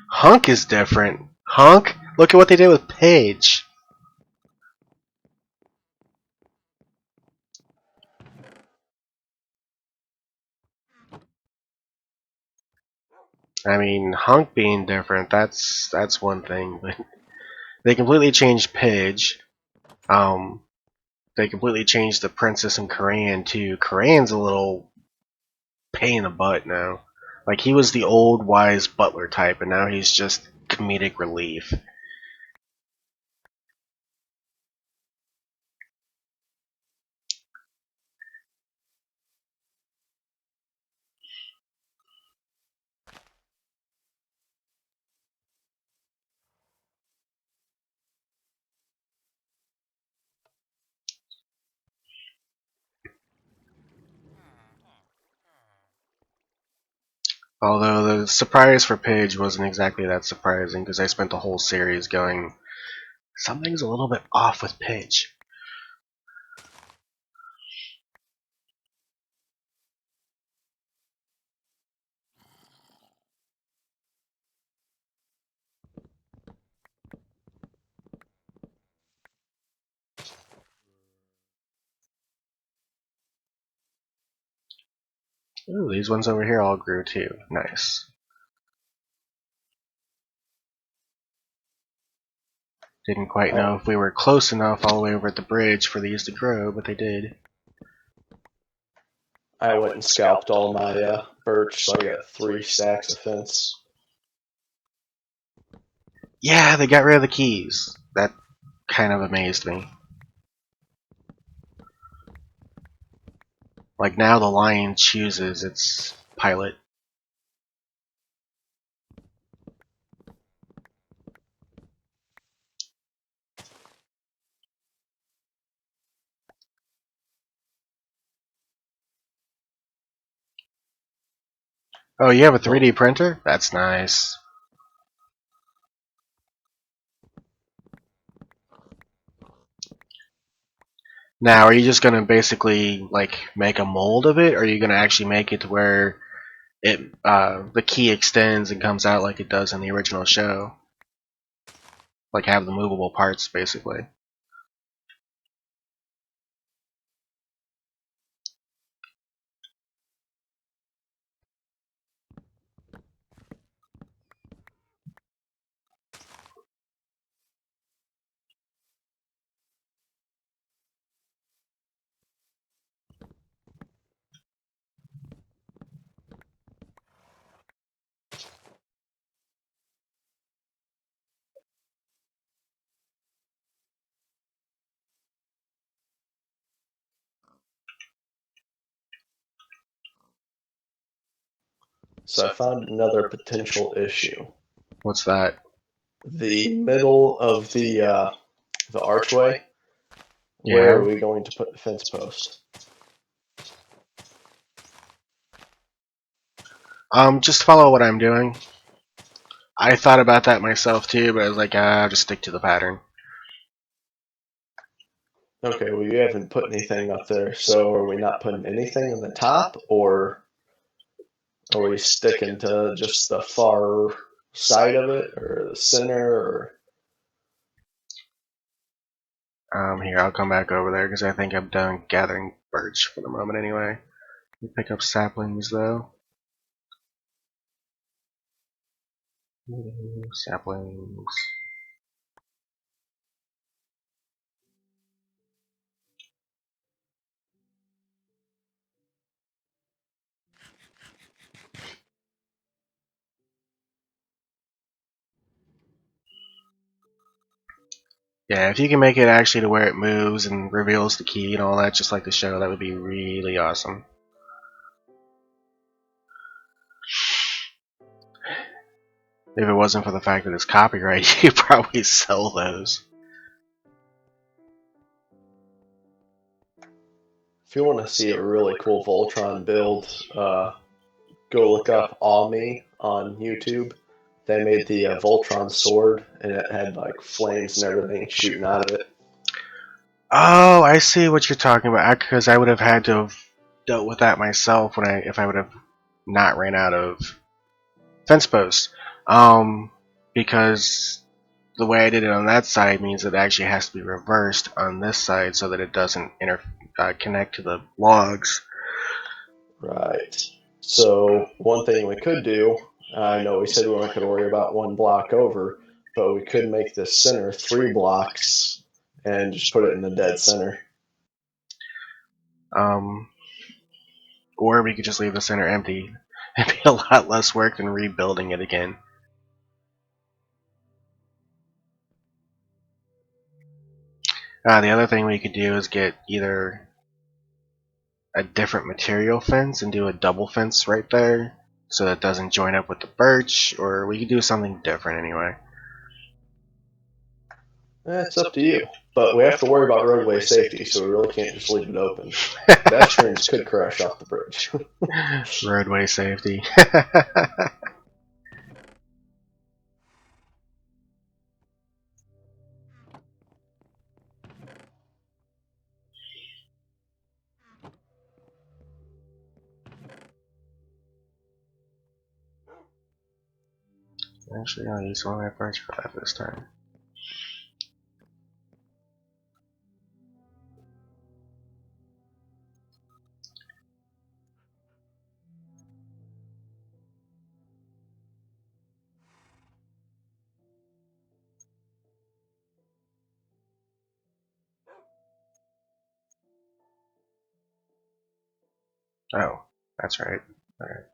Hunk is different. Hunk? Look at what they did with Paige. I mean, Hunk being different, that's one thing, but they completely changed Paige. Um, they completely changed the princess and Koran too. Koran's a little pain in the butt now. Like, he was the old wise butler type, and now he's just comedic relief. Although the surprise for Paige wasn't exactly that surprising, because I spent the whole series going, something's a little bit off with Paige. Ooh, these ones over here all grew too. Nice. Didn't quite know if we were close enough all the way over at the bridge for these to grow, but they did. I went and scalped all my birch, so I got 3 stacks of fence. Yeah, they got rid of the keys. That kind of amazed me. Like, now the lion chooses its pilot. Oh, you have a 3D printer? That's nice. Now, are you just gonna basically like make a mold of it, or are you gonna actually make it to where the key extends and comes out like it does in the original show? Like have the movable parts, basically. So I found another potential issue. What's that? The middle of the archway. Where are Yeah. we going to put the fence post? Just follow what I'm doing. I thought about that myself too, but I was like, I'll just stick to the pattern. Okay, well, you haven't put anything up there, so are we not putting anything in the top, or are we sticking to just the far side of it, or the center, or... Here, I'll come back over there because I think I'm done gathering birch for the moment anyway. Pick up saplings though. Saplings. Yeah, if you can make it actually to where it moves and reveals the key and all that, just like the show, that would be really awesome. If it wasn't for the fact that it's copyright, you'd probably sell those. If you want to see a really cool Voltron build, go look up Me on YouTube. They made the Voltron sword, and it had like flames and everything shooting out of it. Oh, I see what you're talking about. Because I would have had to have dealt with that myself if I would have not ran out of fence posts. Because the way I did it on that side means it actually has to be reversed on this side so that it doesn't connect to the logs. Right. So one thing we could do, I know we said we weren't going to worry about one block over, but we could make this center 3 blocks and just put it in the dead center. Um, or we could just leave the center empty. It'd be a lot less work than rebuilding it again. The other thing we could do is get either a different material fence and do a double fence right there so that it doesn't join up with the birch, or we could do something different anyway. It's up to you. But we have to worry about roadway safety, so we really can't just leave it open. Pedestrians could crash off the bridge. Roadway safety. Actually, I'll use one of my birch for that this time. Oh, that's right. Alright.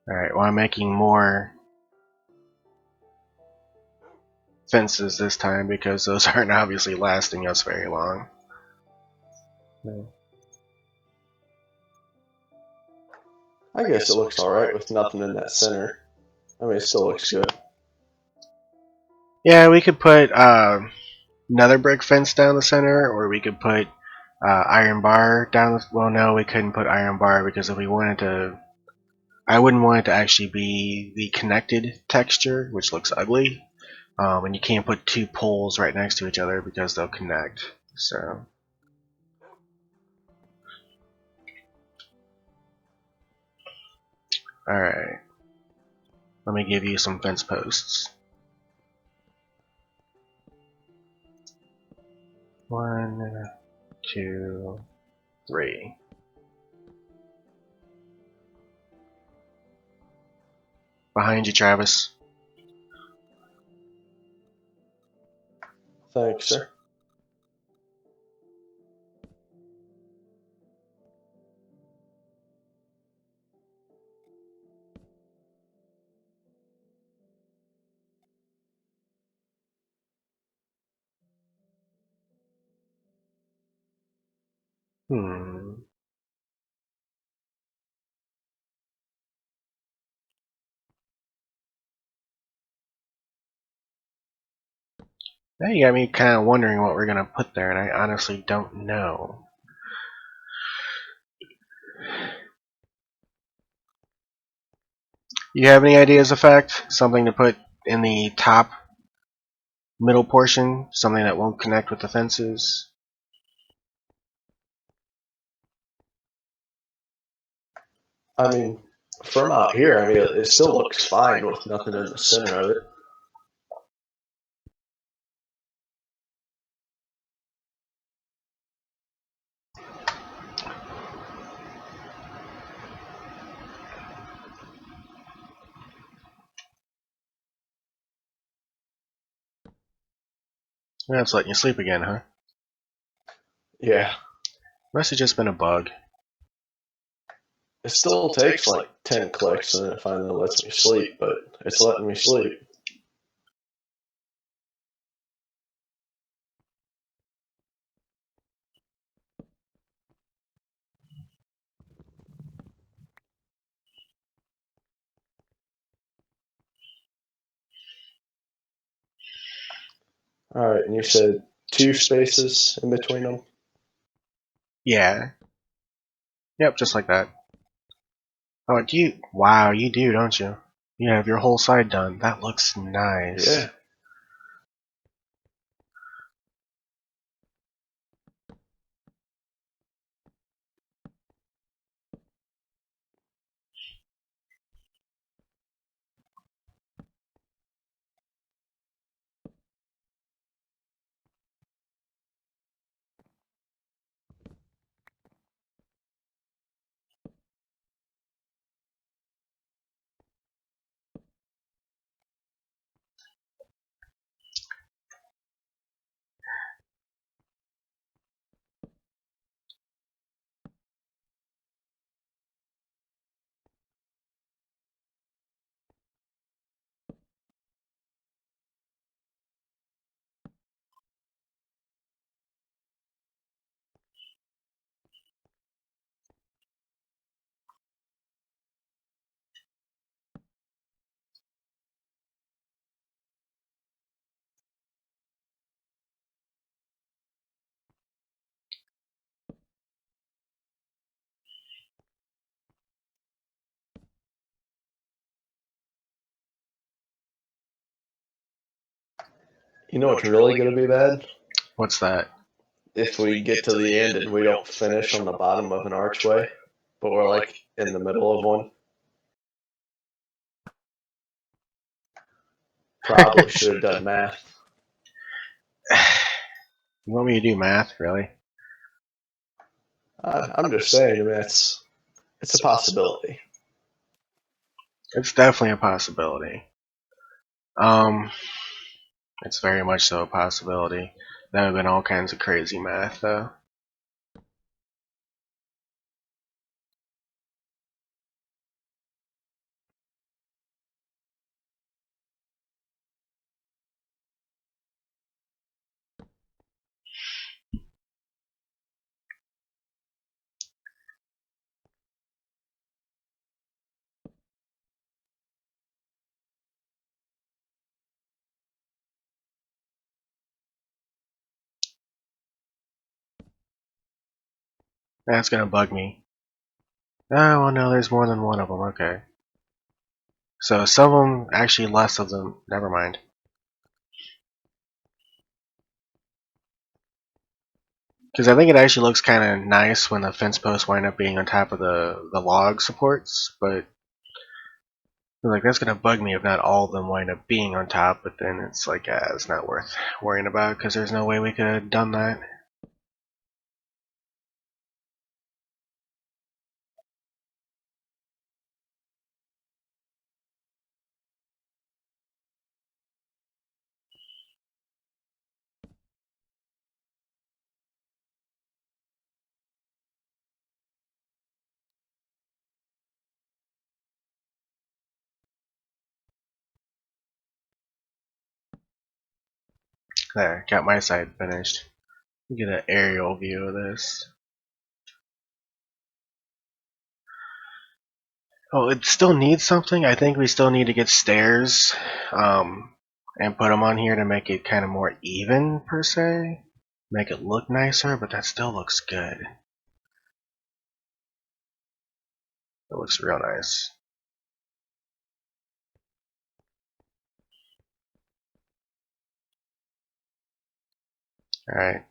Alright, well I'm making more fences this time because those aren't obviously lasting us very long. I guess it looks alright with nothing in that center. I mean, it still looks good. Yeah, we could put another brick fence down the center, or we could put iron bar down. Well, no, we couldn't put iron bar because if we wanted to, I wouldn't want it to actually be the connected texture, which looks ugly. And you can't put two poles right next to each other because they'll connect. So, all right. Let me give you some fence posts. 1, 2, 3. Behind you, Travis. Thanks, sir. Hmm. Now you got me kind of wondering what we're gonna put there, and I honestly don't know. You have any ideas of fact? Something to put in the top middle portion? Something that won't connect with the fences? I mean, from out here, I mean, it still looks fine with nothing in the center of it. That's letting you sleep again, huh? Yeah. Must have just been a bug. It still takes like 10 clicks and it finally lets me sleep, but it's letting me sleep. Alright, and you said 2 spaces in between them? Yeah. Yep, just like that. Oh, do you? Wow, you do, don't you? You have your whole side done. That looks nice. Yeah. You know what's really going to be bad? What's that? If we get to the end and we don't finish on the bottom of an archway, but we're like in the middle of one. Probably should have done math. You want me to do math, really? I'm just saying, I mean, it's a possibility. It's definitely a possibility. Um, it's very much so a possibility. That would have been all kinds of crazy math, though. That's gonna bug me. Oh, well, no, there's more than one of them. Okay. So some of them, actually less of them. Never mind. Because I think it actually looks kind of nice when the fence posts wind up being on top of the log supports, but like that's gonna bug me if not all of them wind up being on top. But then it's like, it's not worth worrying about because there's no way we could have done that. There, got my side finished. Get an aerial view of this. Oh, it still needs something. I think we still need to get stairs and put them on here to make it kind of more even, per se. Make it look nicer, but that still looks good. It looks real nice. Alright.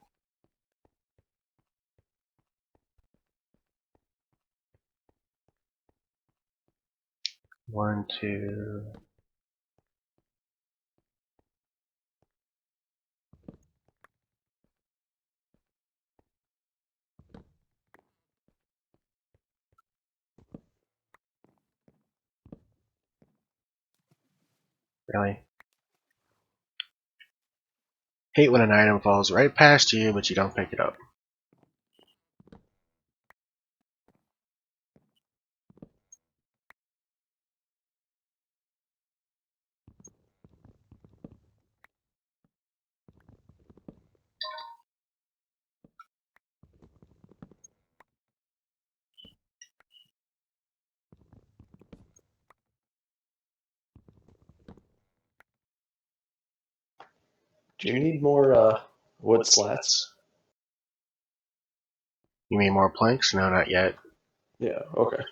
One, two. Really? Hate when an item falls right past you, but you don't pick it up. Do you need more wood slats? You mean more planks? No, not yet. Yeah, okay.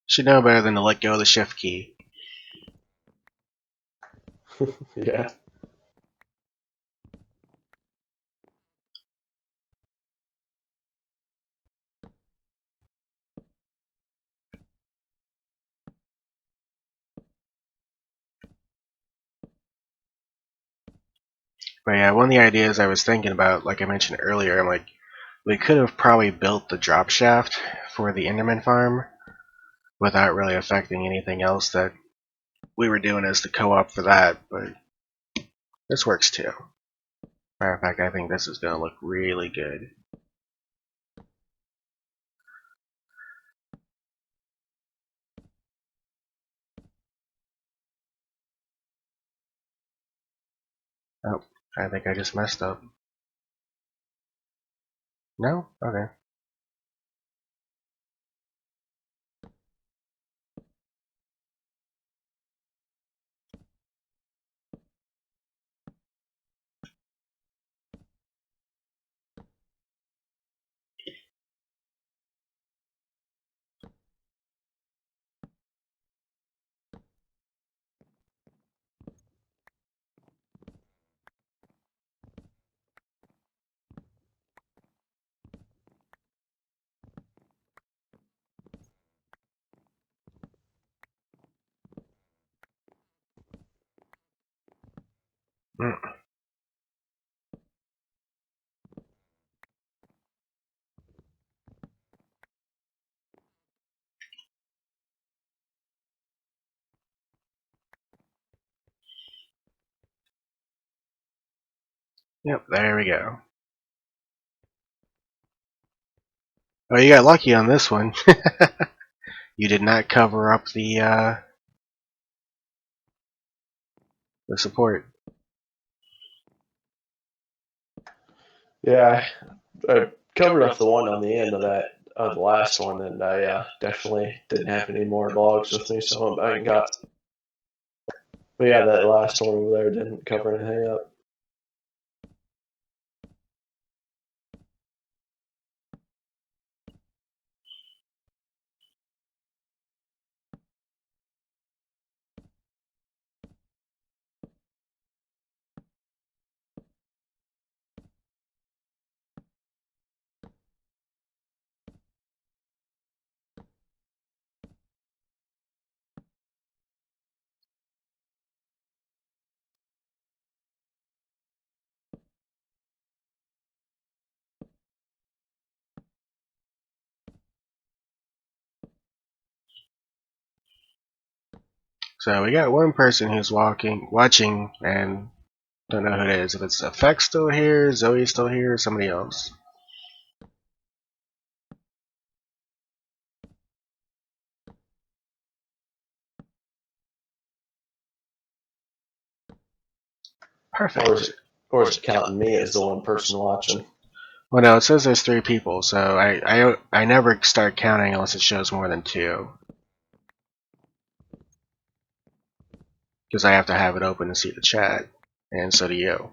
Should know better than to let go of the shift key. Yeah. But yeah, one of the ideas I was thinking about, like I mentioned earlier, I'm like, we could have probably built the drop shaft for the Enderman farm without really affecting anything else that we were doing as the co-op for that, but this works too. Matter of fact, I think this is going to look really good. Oh, I think I just messed up. No? Okay. Mm. Yep, there we go. Oh, you got lucky on this one. You did not cover up the support. Yeah, I covered up the one on the end of that the last one, and I definitely didn't have any more logs with me, so I went back and got. But yeah, that last one over there didn't cover anything up. So we got one person who's watching, and don't know who it is. If it's Effect still here, Zoe still here, or somebody else. Perfect. Or is it counting me as the one person watching? Well, no, it says there's 3 people, so I never start counting unless it shows more than 2. Because I have to have it open to see the chat, and so do you.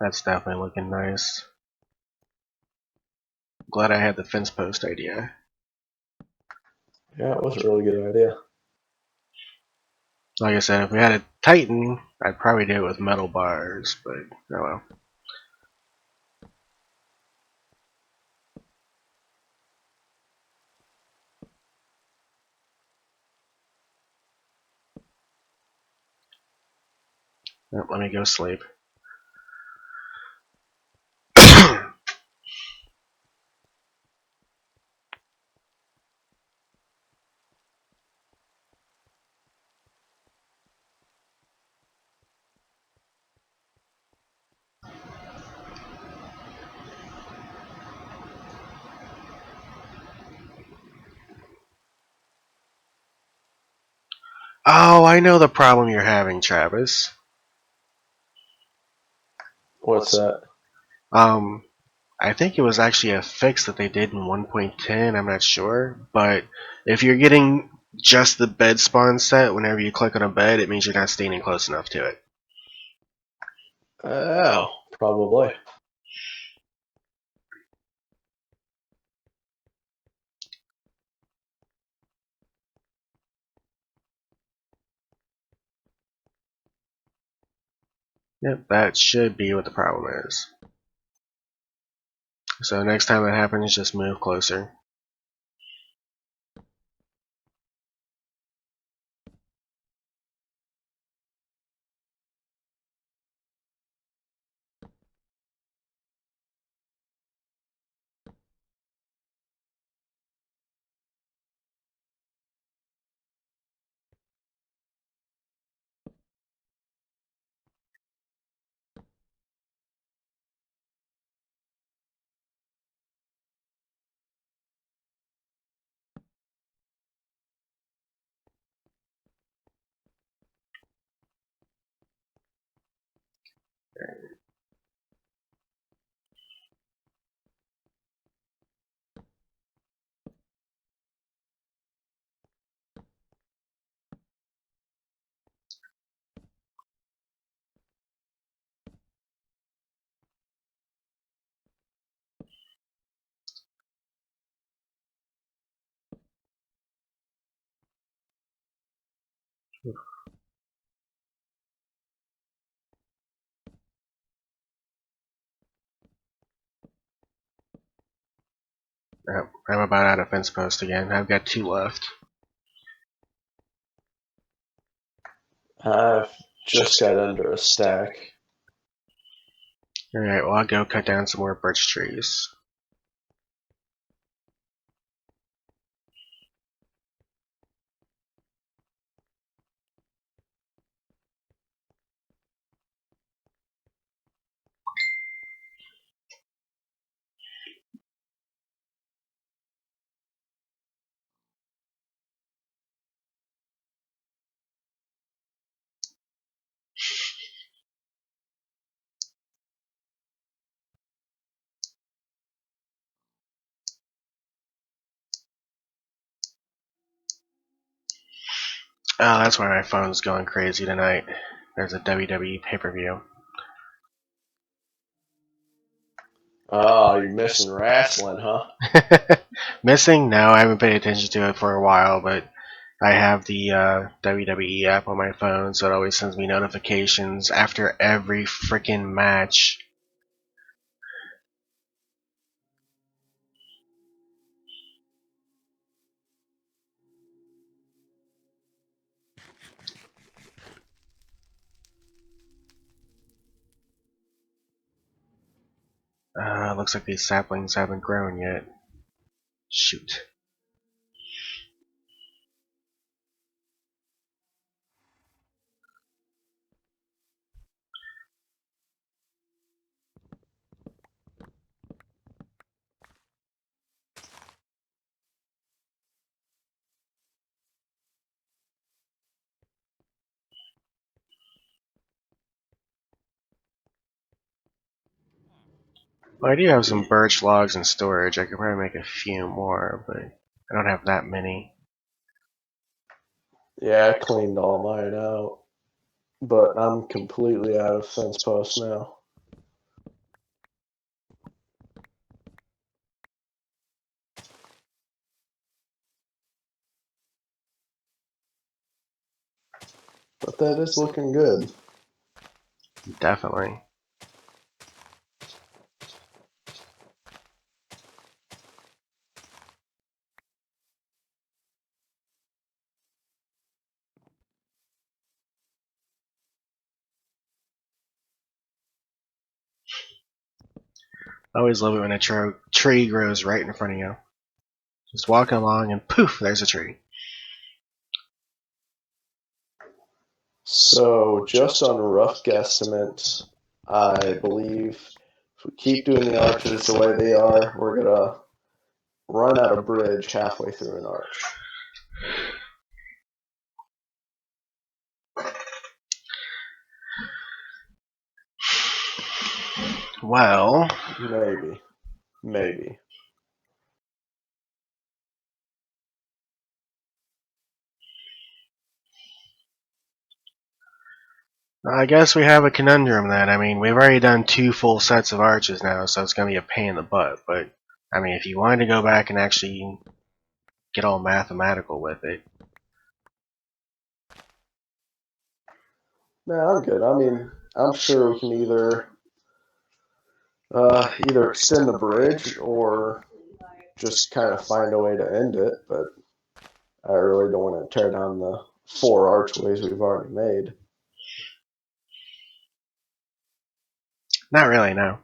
That's definitely looking nice. Glad I had the fence post idea. Yeah, it was a really good idea. Like I said, if we had a Titan, I'd probably do it with metal bars, but oh well. Yep, let me go sleep. Oh, I know the problem you're having, Travis. What's that? Um, I think it was actually a fix that they did in 1.10, I'm not sure. But if you're getting just the bed spawn set whenever you click on a bed, it means you're not standing close enough to it. Oh, probably. Yep, that should be what the problem is. So next time that happens, just move closer. Yep, I'm about out of fence post again. I've got 2 left. I've just got under a stack. Alright, well I'll go cut down some more birch trees. Oh, that's why my phone's going crazy tonight. There's a WWE pay-per-view. Oh, you're missing wrestling, huh? Missing? No, I haven't paid attention to it for a while, but I have the WWE app on my phone, so it always sends me notifications after every freaking match. Looks like these saplings haven't grown yet. Shoot. Well, I do have some birch logs in storage. I could probably make a few more, but I don't have that many. Yeah, I cleaned all mine out. But I'm completely out of fence posts now. But that is looking good. Definitely. I always love it when a tree grows right in front of you. Just walking along and poof, there's a tree. So, just on a rough guesstimate, I believe if we keep doing the arches the way they are, we're going to run out of bridge halfway through an arch. Well, Maybe. Maybe. I guess we have a conundrum then. I mean, we've already done 2 full sets of arches now, so it's going to be a pain in the butt. But, I mean, if you wanted to go back and actually get all mathematical with it. No, I'm good. I mean, I'm sure we can either extend the bridge or just kind of find a way to end it, but I really don't want to tear down the 4 archways we've already made. Not really, no.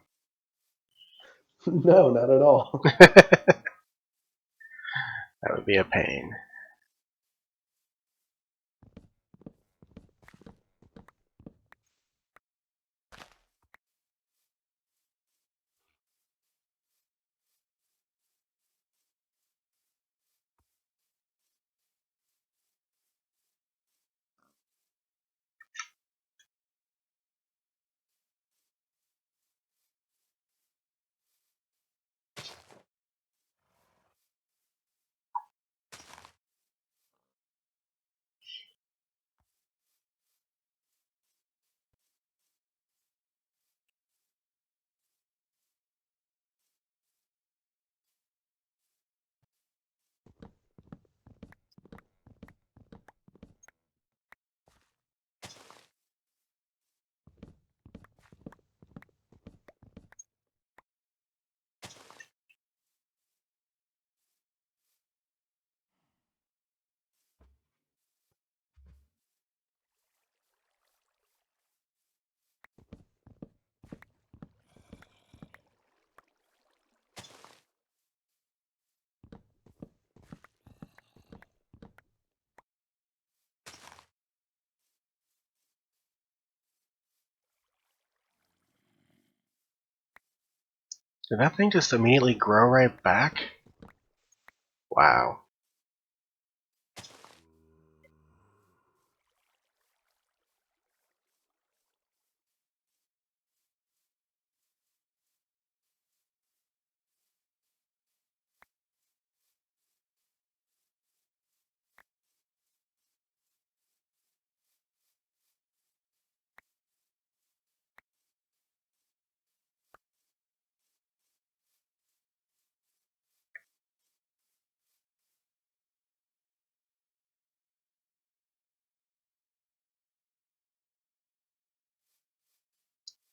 No, not at all. That would be a pain. Did that thing just immediately grow right back? Wow.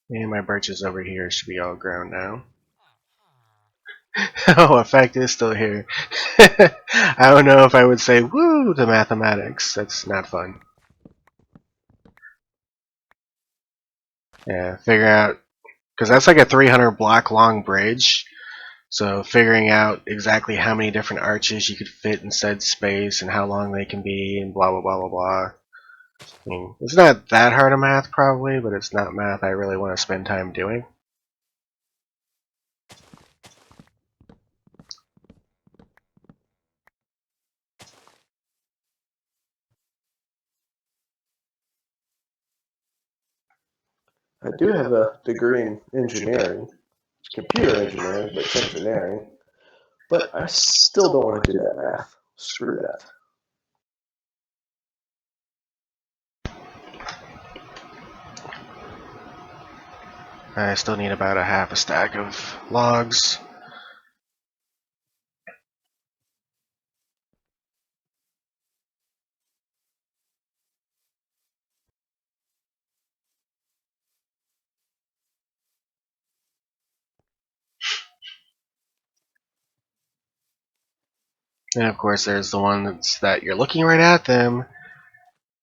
And my birches over here should be all grown now. Oh, effect is still here. I don't know if I would say woo to mathematics. That's not fun. Yeah, figure out, because that's like a 300 block long bridge. So figuring out exactly how many different arches you could fit in said space and how long they can be and blah blah blah blah blah. I mean, it's not that hard of math probably, but it's not math I really want to spend time doing. I do have a degree in engineering, computer engineering, but it's engineering. But I still don't want to do that math. Screw that. I still need about a half a stack of logs. And of course there's the one that you're looking right at them,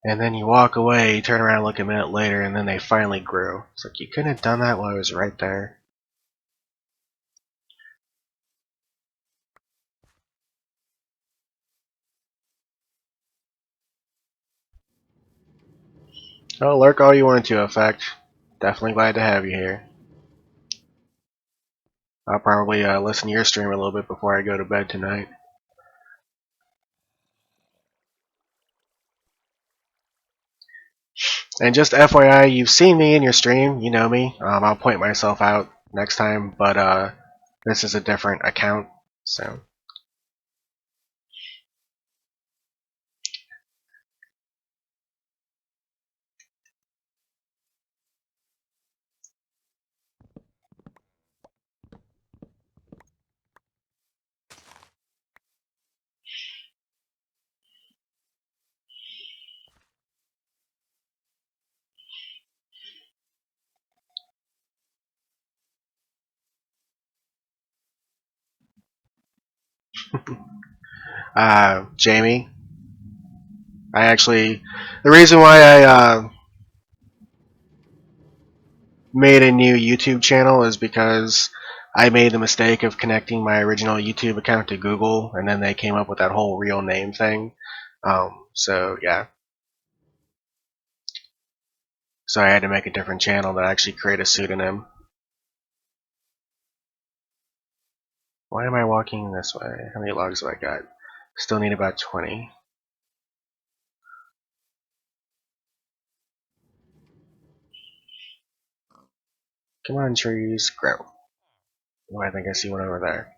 and then you walk away, you turn around, look a minute later, and then they finally grew. It's like, you couldn't have done that while I was right there. Oh, lurk all you want to, Effect. Definitely glad to have you here. I'll probably listen to your stream a little bit before I go to bed tonight. And just FYI, you've seen me in your stream, you know me. I'll point myself out next time, but this is a different account, so. Jamie, the reason why I made a new YouTube channel is because I made the mistake of connecting my original YouTube account to Google, and then they came up with that whole real name thing. So yeah. So I had to make a different channel that actually create a pseudonym. Why am I walking this way? How many logs have I got? Still need about 20. Come on, trees, grow. Oh, I think I see one over there.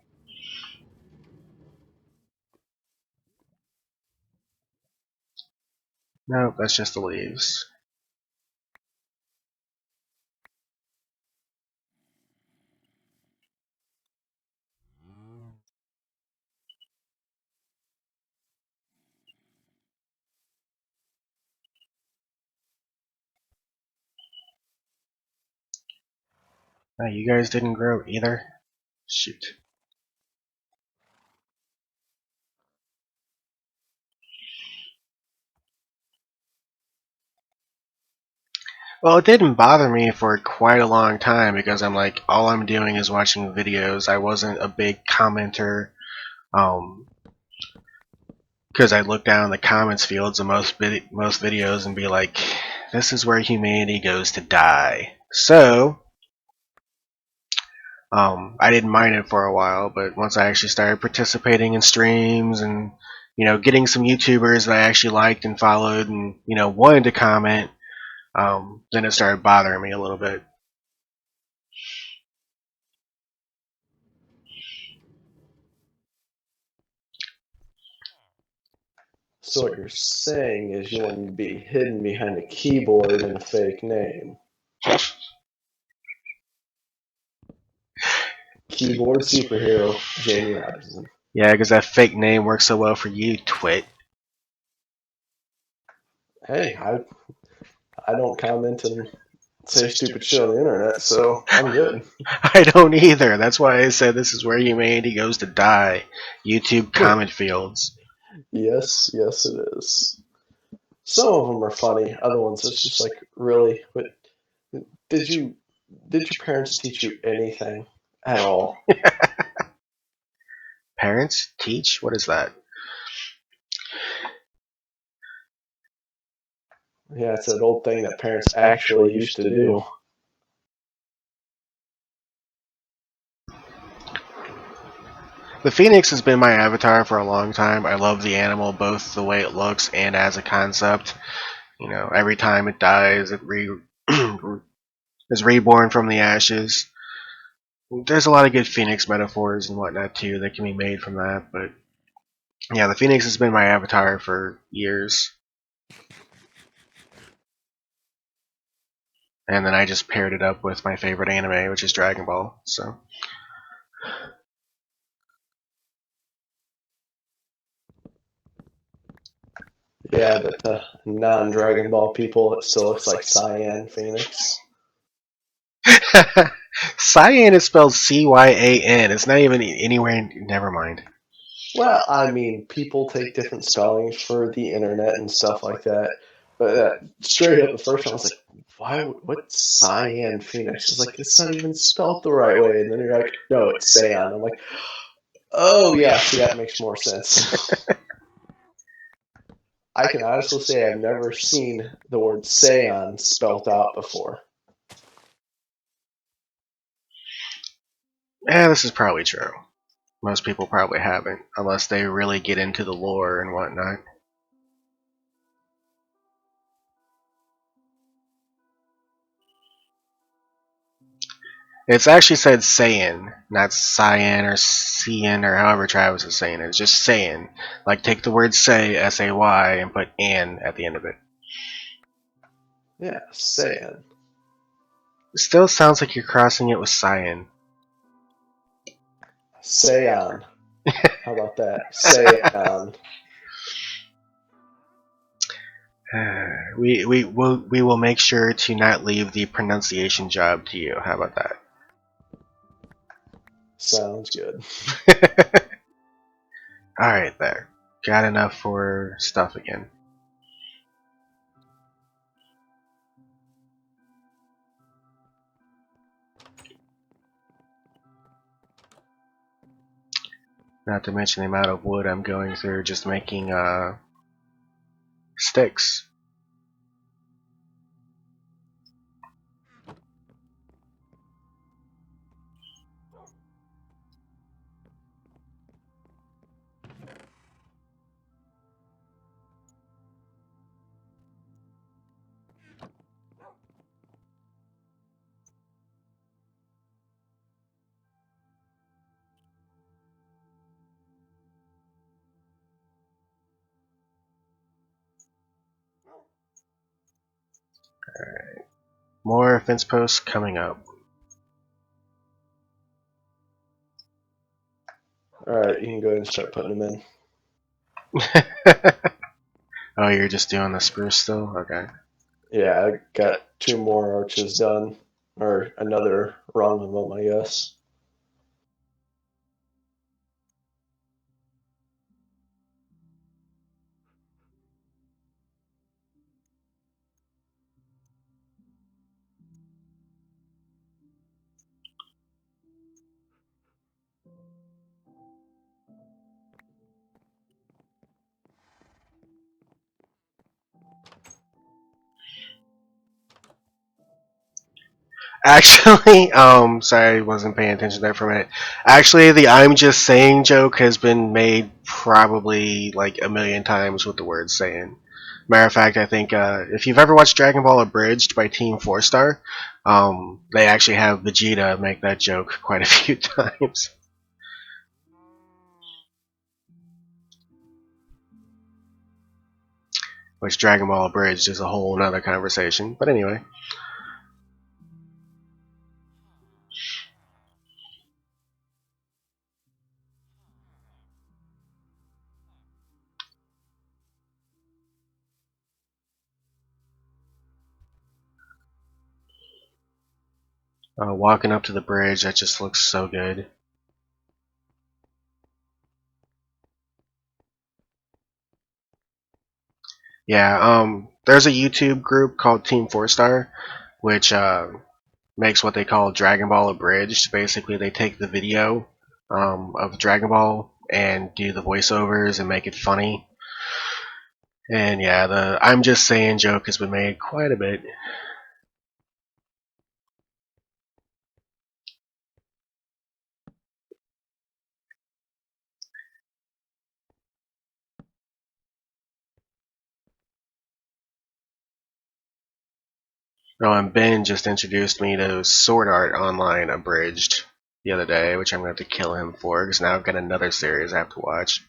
Nope, that's just the leaves. Oh, you guys didn't grow either? Shoot. Well, it didn't bother me for quite a long time because I'm like, all I'm doing is watching videos. I wasn't a big commenter, because I'd look down in the comments fields of most videos and be like, this is where humanity goes to die. So, I didn't mind it for a while, but once I actually started participating in streams and getting some YouTubers that I actually liked and followed and wanted to comment, then it started bothering me a little bit. So what you're saying is you want to be hidden behind a keyboard and a fake name. Keyboard superhero Jamie Robinson. Yeah, because that fake name works so well for you, twit. Hey, I don't comment and say stupid shit on the internet, so I'm good. I don't either. That's why I said this is where humanity goes to die. YouTube comment fields. Yes, yes, it is. Some of them are funny. Other ones, it's just like, really? But did your parents teach you anything at all? Parents teach? What is that? Yeah, it's that old thing that parents actually used to do. The Phoenix has been my avatar for a long time. I love the animal, both the way it looks and as a concept. Every time it dies, it is reborn from the ashes. There's a lot of good Phoenix metaphors and whatnot too that can be made from that. But yeah, the Phoenix has been my avatar for years. And then I just paired it up with my favorite anime, which is Dragon Ball. So Yeah, but the non-Dragon Ball people, it still looks like Cyan Phoenix. Cyan is spelled Cyan. It's not even anywhere. Never mind. Well, I mean, people take different spellings for the internet and stuff like that. But straight up, the first time I was like, why? What's Cyan Phoenix? I was like, it's not even spelled the right way. And then you're like, no, it's Cyan. I'm like, oh yeah, see, that makes more sense. I can honestly say I've never seen the word Cyan spelt out before. Yeah, this is probably true. Most people probably haven't, unless they really get into the lore and whatnot. It's actually said Saiyan, not Cyan or Cian or however Travis is saying it. It's just Saiyan. Like take the word say, S-A-Y, and put an at the end of it. Yeah, Cyan. It still sounds like you're crossing it with Cyan. Cyan. How about that? Cyan. We will make sure to not leave the pronunciation job to you. How about that? Sounds good. Alright there. Got enough for stuff again. Not to mention the amount of wood I'm going through just making sticks. Alright. More fence posts coming up. Alright, you can go ahead and start putting them in. Oh, you're just doing the spruce still? Okay. Yeah, I got 2 more arches done. Or another rung of them, I guess. Actually, sorry, I wasn't paying attention there for a minute. Actually, the "I'm just saying" joke has been made probably like a million times with the word "saying." Matter of fact, I think if you've ever watched Dragon Ball Abridged by Team 4 Star, they actually have Vegeta make that joke quite a few times. Which Dragon Ball Abridged is a whole another conversation. But anyway. Walking up to the bridge, that just looks so good. Yeah, there's a YouTube group called Team 4 Star, which makes what they call Dragon Ball Abridged. Basically, they take the video of Dragon Ball and do the voiceovers and make it funny. And yeah, the "I'm just saying" joke has been made quite a bit. Oh, and Ben just introduced me to Sword Art Online Abridged the other day, which I'm going to have to kill him for, because now I've got another series I have to watch.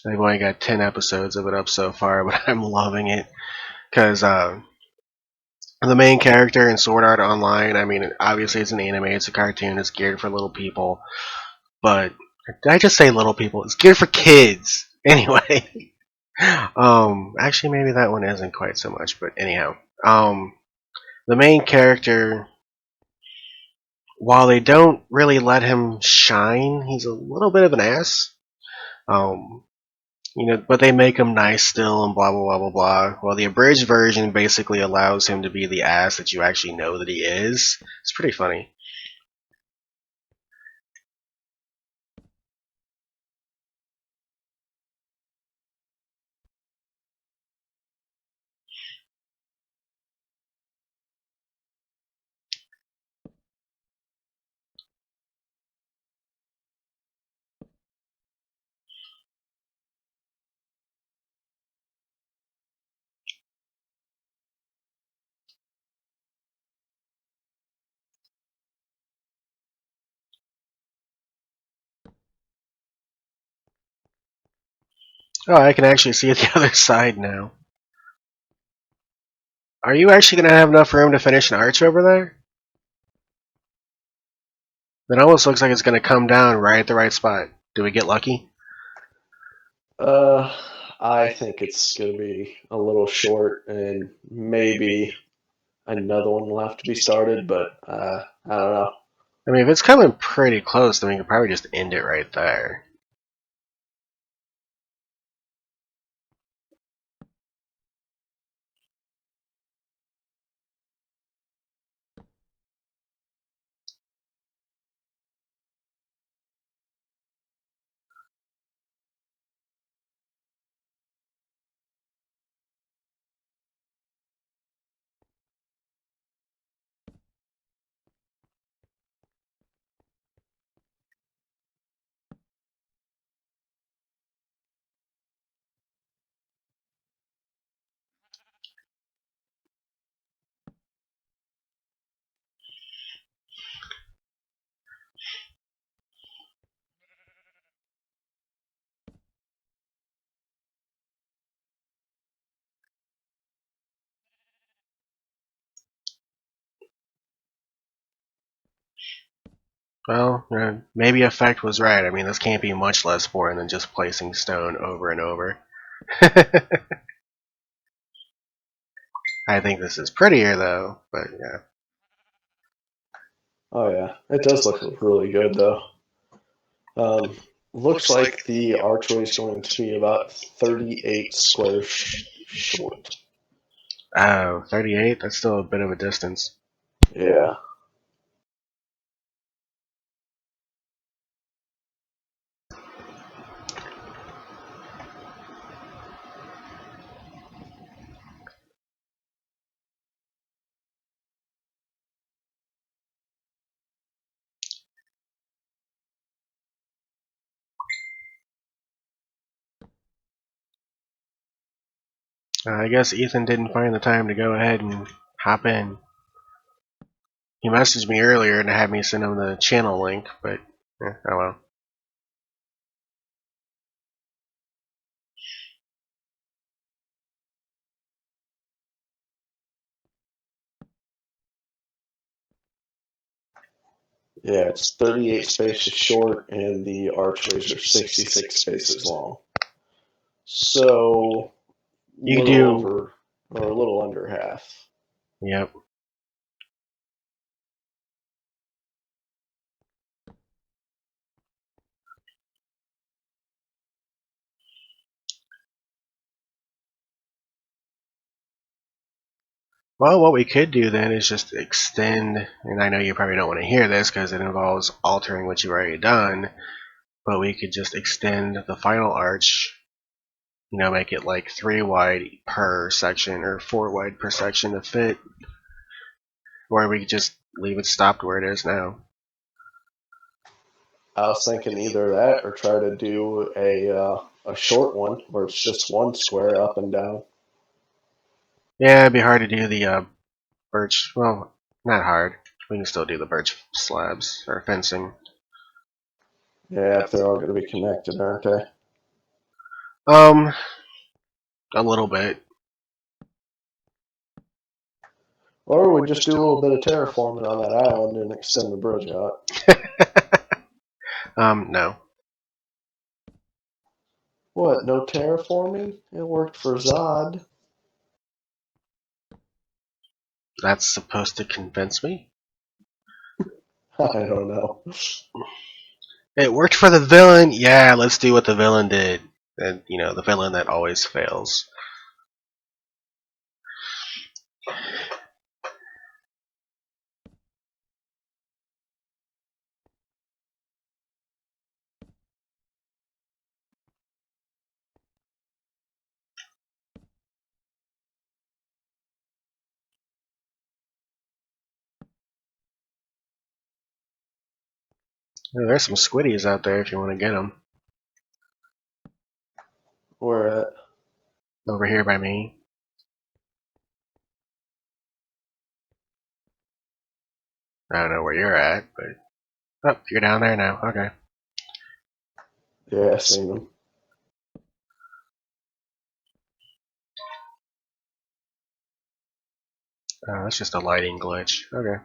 I've only got 10 episodes of it up so far, but I'm loving it, because the main character in Sword Art Online, I mean, obviously it's an anime, it's a cartoon, it's geared for little people, but did I just say little people? It's geared for kids. Anyway, actually maybe that one isn't quite so much, but anyhow, the main character, while they don't really let him shine, he's a little bit of an ass. Um, but they make him nice still and blah blah blah blah blah. Well, the abridged version basically allows him to be the ass that you actually know that he is. It's pretty funny. Oh, I can actually see the other side now. Are you actually going to have enough room to finish an arch over there? It almost looks like it's going to come down right at the right spot. Do we get lucky? I think it's gonna be a little short, and maybe another one will have to be started. But I don't know. I mean, if it's coming pretty close, then we could probably just end it right there. Well, maybe Effect was right. I mean, this can't be much less boring than just placing stone over and over. I think this is prettier, though, but yeah. Oh yeah, it does look really good though. Looks like the archway is going to be about 38 squares short. Oh, 38? That's still a bit of a distance. Yeah. I guess Ethan didn't find the time to go ahead and hop in. He messaged me earlier and had me send him the channel link, but oh well. Yeah, it's 38 spaces short, and the archways are 66 spaces long. So, You little do. over, or a little under half. Yep. Well, what we could do then is just extend, and I know you probably don't want to hear this because it involves altering what you've already done, but we could just extend the final arch, make it like 3 wide per section or 4 wide per section to fit, or we could just leave it stopped where it is now. I was thinking either that or try to do a short one where it's just one square up and down. Yeah, it'd be hard to do the birch, well, not hard. We can still do the birch slabs or fencing. Yeah, if they're all going to be connected, aren't they? Um, a little bit. Or we just do a little bit of terraforming on that island and extend the bridge out. No. What, no terraforming? It worked for Zod. That's supposed to convince me? I don't know. It worked for the villain. Yeah, let's do what the villain did. And, the villain that always fails. There's some squiddies out there if you want to get them. Where at? Over here by me. I don't know where you're at, but... Oh, you're down there now. Okay. Yeah, I seen them. Oh, that's just a lighting glitch. Okay.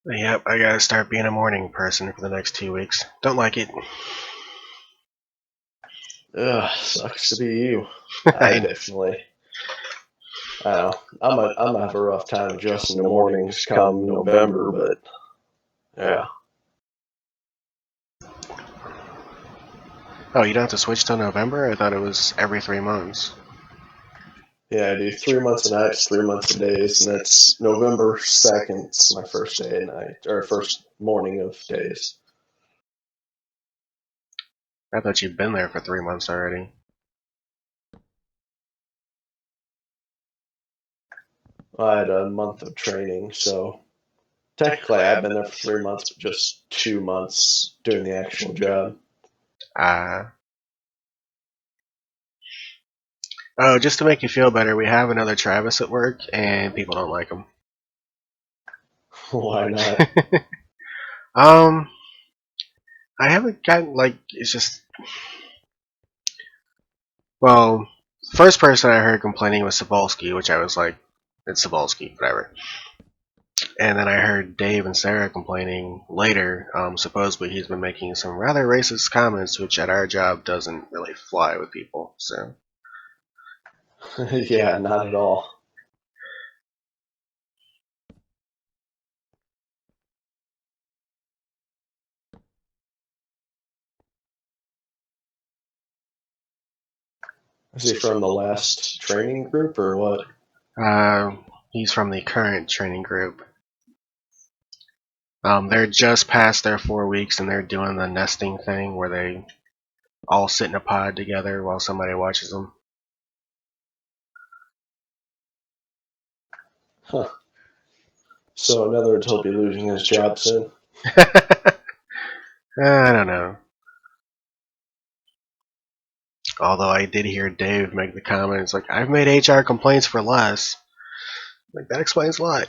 Yep, I gotta start being a morning person for the next 2 weeks. Don't like it. Ugh, sucks to be you. I definitely. I know. I'm gonna have a rough time adjusting to mornings come November, but yeah. Oh, you don't have to switch till November? I thought it was every 3 months. Yeah, I do 3 months of nights, 3 months of days, and that's November 2nd. It's my first day of night, or first morning of days. I thought you'd been there for 3 months already. I had a month of training, so technically I've been there for 3 months, but just 2 months doing the actual job. Oh, just to make you feel better, we have another Travis at work, and people don't like him. Why not? I haven't gotten, it's just... Well, first person I heard complaining was Cebulski, which I was like, it's Cebulski, whatever. And then I heard Dave and Sarah complaining later. Supposedly he's been making some rather racist comments, which at our job doesn't really fly with people, so... Yeah, not at all. Is he from the last training group or what? He's from the current training group. They're just past their 4 weeks and they're doing the nesting thing where they all sit in a pod together while somebody watches them. Huh. So in other words, he'll be losing his job soon. I don't know. Although I did hear Dave make the comments like, I've made HR complaints for less. Like, that explains a lot.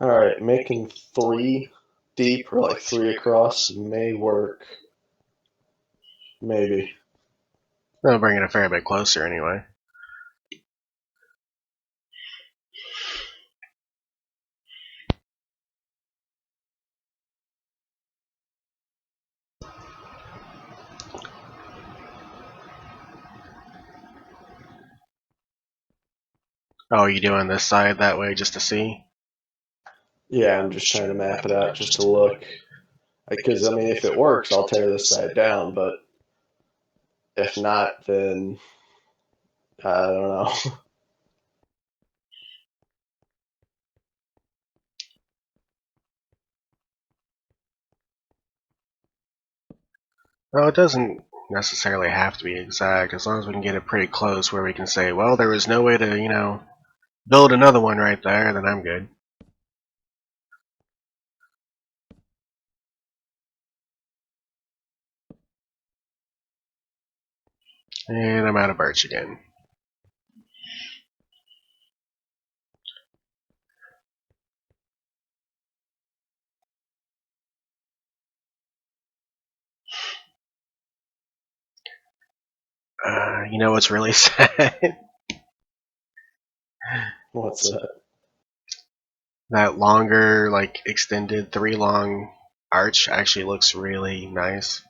All right, making 3 deep or like 3 across may work. Maybe. That'll bring it a fair bit closer anyway. Oh, are you doing this side that way just to see? Yeah, I'm just trying to map it out just to look. Because, I mean, if it works, I'll tear this side down, but if not, then I don't know. Well, it doesn't necessarily have to be exact, as long as we can get it pretty close where we can say, well, there was no way to, build another one right there, then I'm good. And I'm out of birch again. You know what's really sad? What's that? That longer, like, extended 3 long arch actually looks really nice.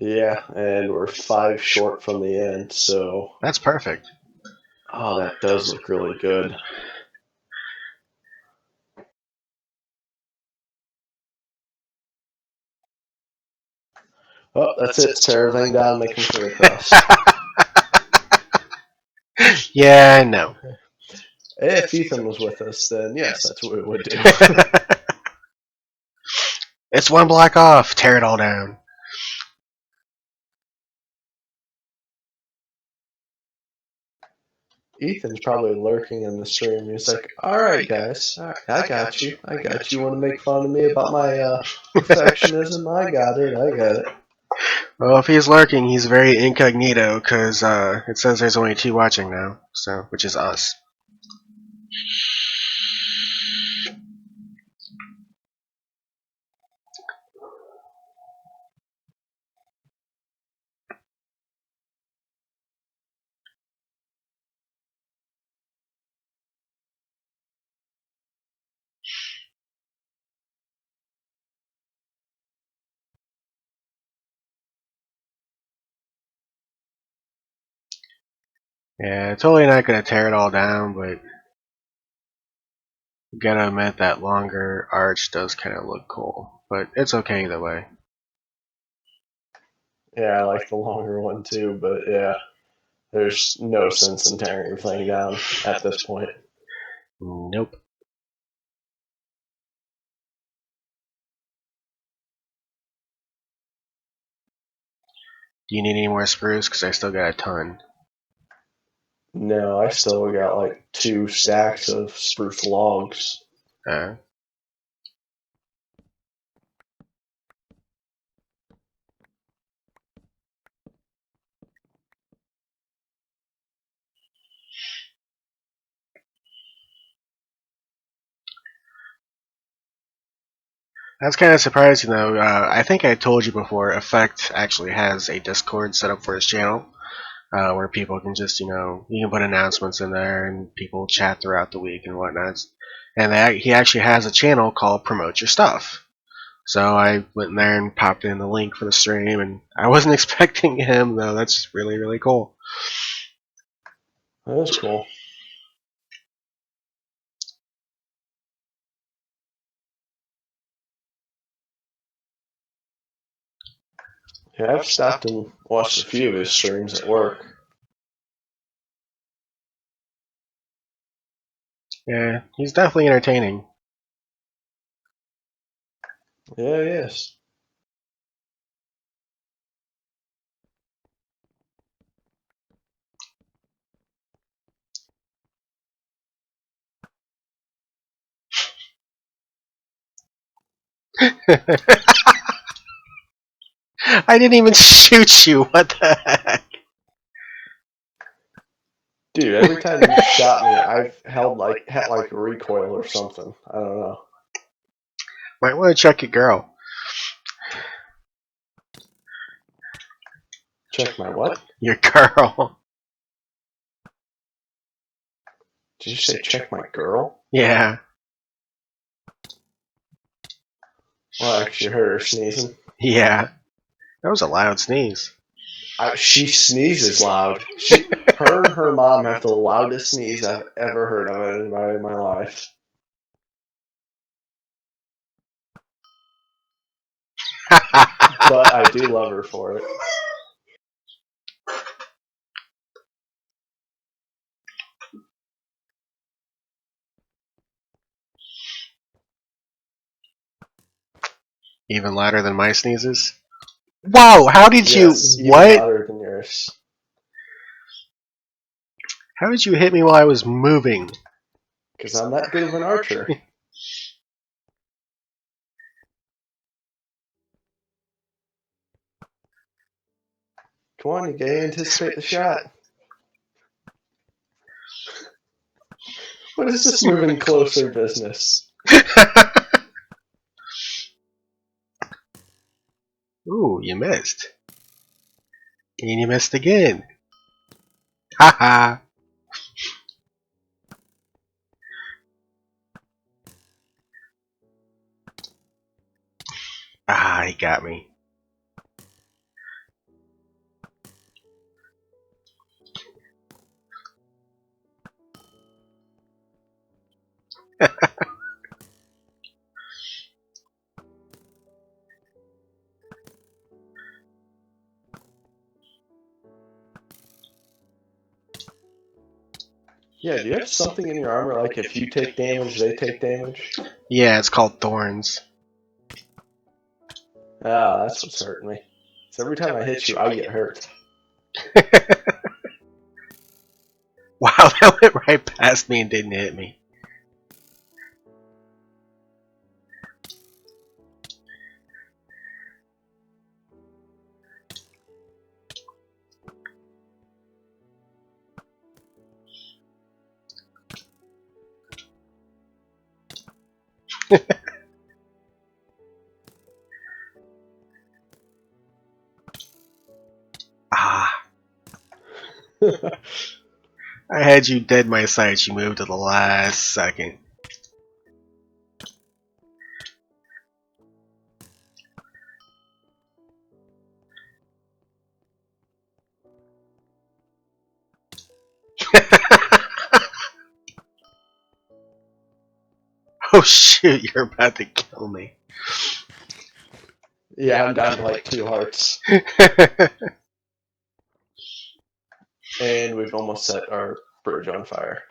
Yeah, and we're 5 short from the end, so. That's perfect. Oh, that does look really good. Oh, that's it. Tear everything down, making 3 across. Yeah, no. If Ethan was with us, then yes, that's what we would do. It's 1 block off. Tear it all down. Ethan's probably lurking in the stream. He's like, all right, guys. All right, I got you. I got you. Want to make fun of me about my perfectionism? I got it. I got it. Well, if he's lurking, he's very incognito, because it says there's only 2 watching now, so which is us. Yeah, totally not going to tear it all down, but gotta admit that longer arch does kind of look cool. But it's okay either way. Yeah, I like the longer one too, but yeah, there's no sense in tearing everything down at this point. Nope. Do you need any more spruce? Because I still got a ton. No, I still got like 2 stacks of spruce logs. That's kind of surprising, though. I think I told you before, Effect actually has a Discord set up for his channel, where people can just, you can put announcements in there and people chat throughout the week and whatnot. And he actually has a channel called Promote Your Stuff. So I went in there and popped in the link for the stream, and I wasn't expecting him, though. That's really, really cool. That is cool. Yeah, I've stopped and watched a few of his streams at work. Yeah, he's definitely entertaining. Yeah, he is. I didn't even shoot you. What the heck? Dude, every time you shot me, I've had like a recoil or something. I don't know. Might want to check your girl. Check my what? Your girl. Did you say check my girl? Yeah. Well, I actually heard her sneezing. Yeah. That was a loud sneeze. She sneezes loud. Her and her mom have the loudest sneeze I've ever heard of in my life. But I do love her for it. Even louder than my sneezes? Whoa, how did Yes, you... even What? louder than yours. How did you hit me while I was moving? Because I'm that good of an archer. Come on, you gotta anticipate the shot. What is this moving closer business? Ooh, you missed. And you missed again. Haha. Ah, he got me. Yeah, do you have something in your armor like if you take damage, they take damage? Yeah, it's called Thorns. Ah, that's what's hurting me. So every time I hit you, I get hurt. Wow, that went right past me and didn't hit me. Ah. I had you dead my sights. You moved to the last second. Oh shoot, you're about to kill me. Yeah, I'm down to like 2 hearts. And we've almost set our bridge on fire.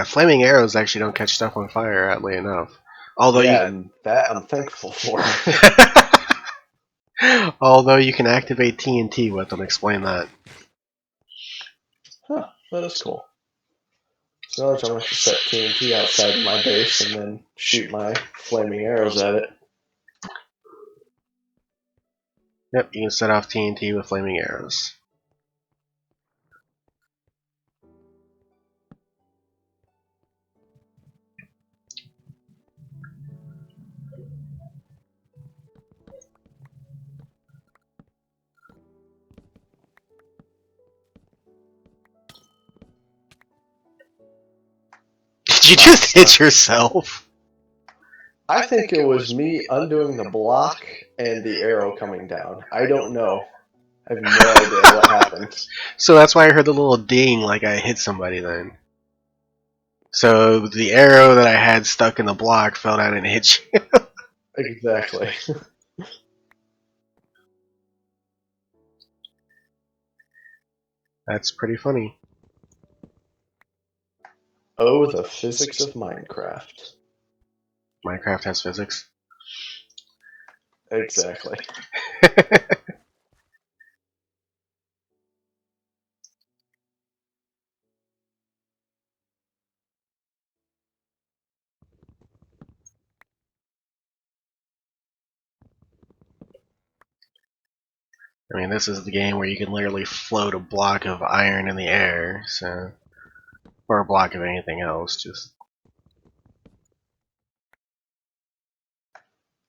Flaming arrows actually don't catch stuff on fire, oddly enough. Although and that I'm thankful for. Although you can activate TNT with them, explain that. That is cool. So now I'm going to have to set TNT outside of my base and then shoot my flaming arrows at it. Yep, you can set off TNT with flaming arrows. Did you just hit yourself? I think it was me undoing the block and the arrow coming down. I don't know. I have no idea what happened. So that's why I heard the little ding like I hit somebody then. So the arrow that I had stuck in the block fell down and hit you. Exactly. That's pretty funny. Oh, the physics of Minecraft. Minecraft has physics. Exactly. I mean, this is the game where you can literally float a block of iron in the air, so, or a block of anything else. Just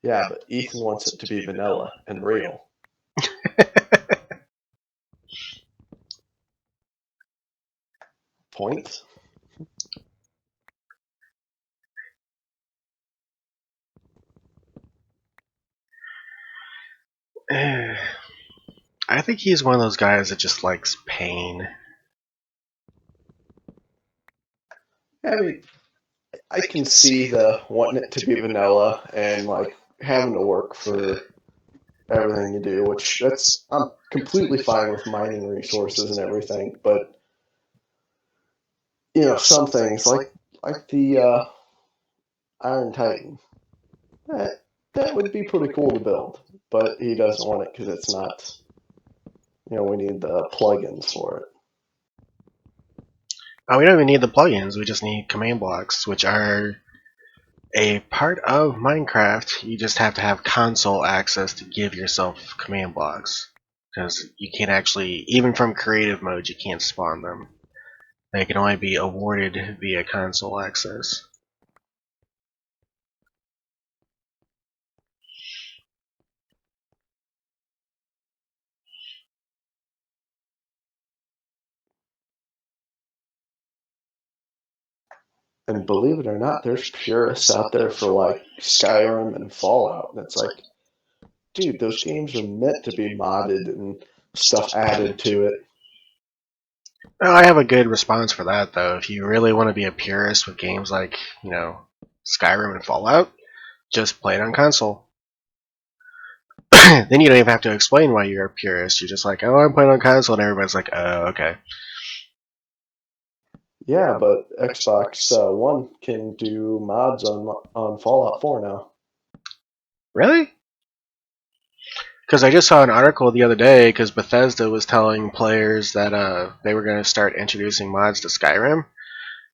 Yeah, but Ethan wants it to be vanilla and real. Point? I think he's one of those guys that just likes pain. I mean, I can see the wanting it to be vanilla and like having to work for everything you do, which I'm completely fine with mining resources and everything, but some things like the Iron Titan, that would be pretty cool to build, but he doesn't want it because it's not. We need the plugins for it. Oh, we don't even need the plugins, we just need command blocks, which are a part of Minecraft. You just have to have console access to give yourself command blocks. Because you can't actually, even from creative mode, you can't spawn them. They can only be awarded via console access. And believe it or not, there's purists out there for like Skyrim and Fallout. And it's like, dude, those games are meant to be modded and stuff added to it. Well, I have a good response for that, though. If you really want to be a purist with games like, Skyrim and Fallout, just play it on console. Then you don't even have to explain why you're a purist. You're just like, oh, I'm playing on console, and everybody's like, oh, okay. Yeah, but Xbox One can do mods on Fallout 4 now. Really? Because I just saw an article the other day, because Bethesda was telling players that they were going to start introducing mods to Skyrim,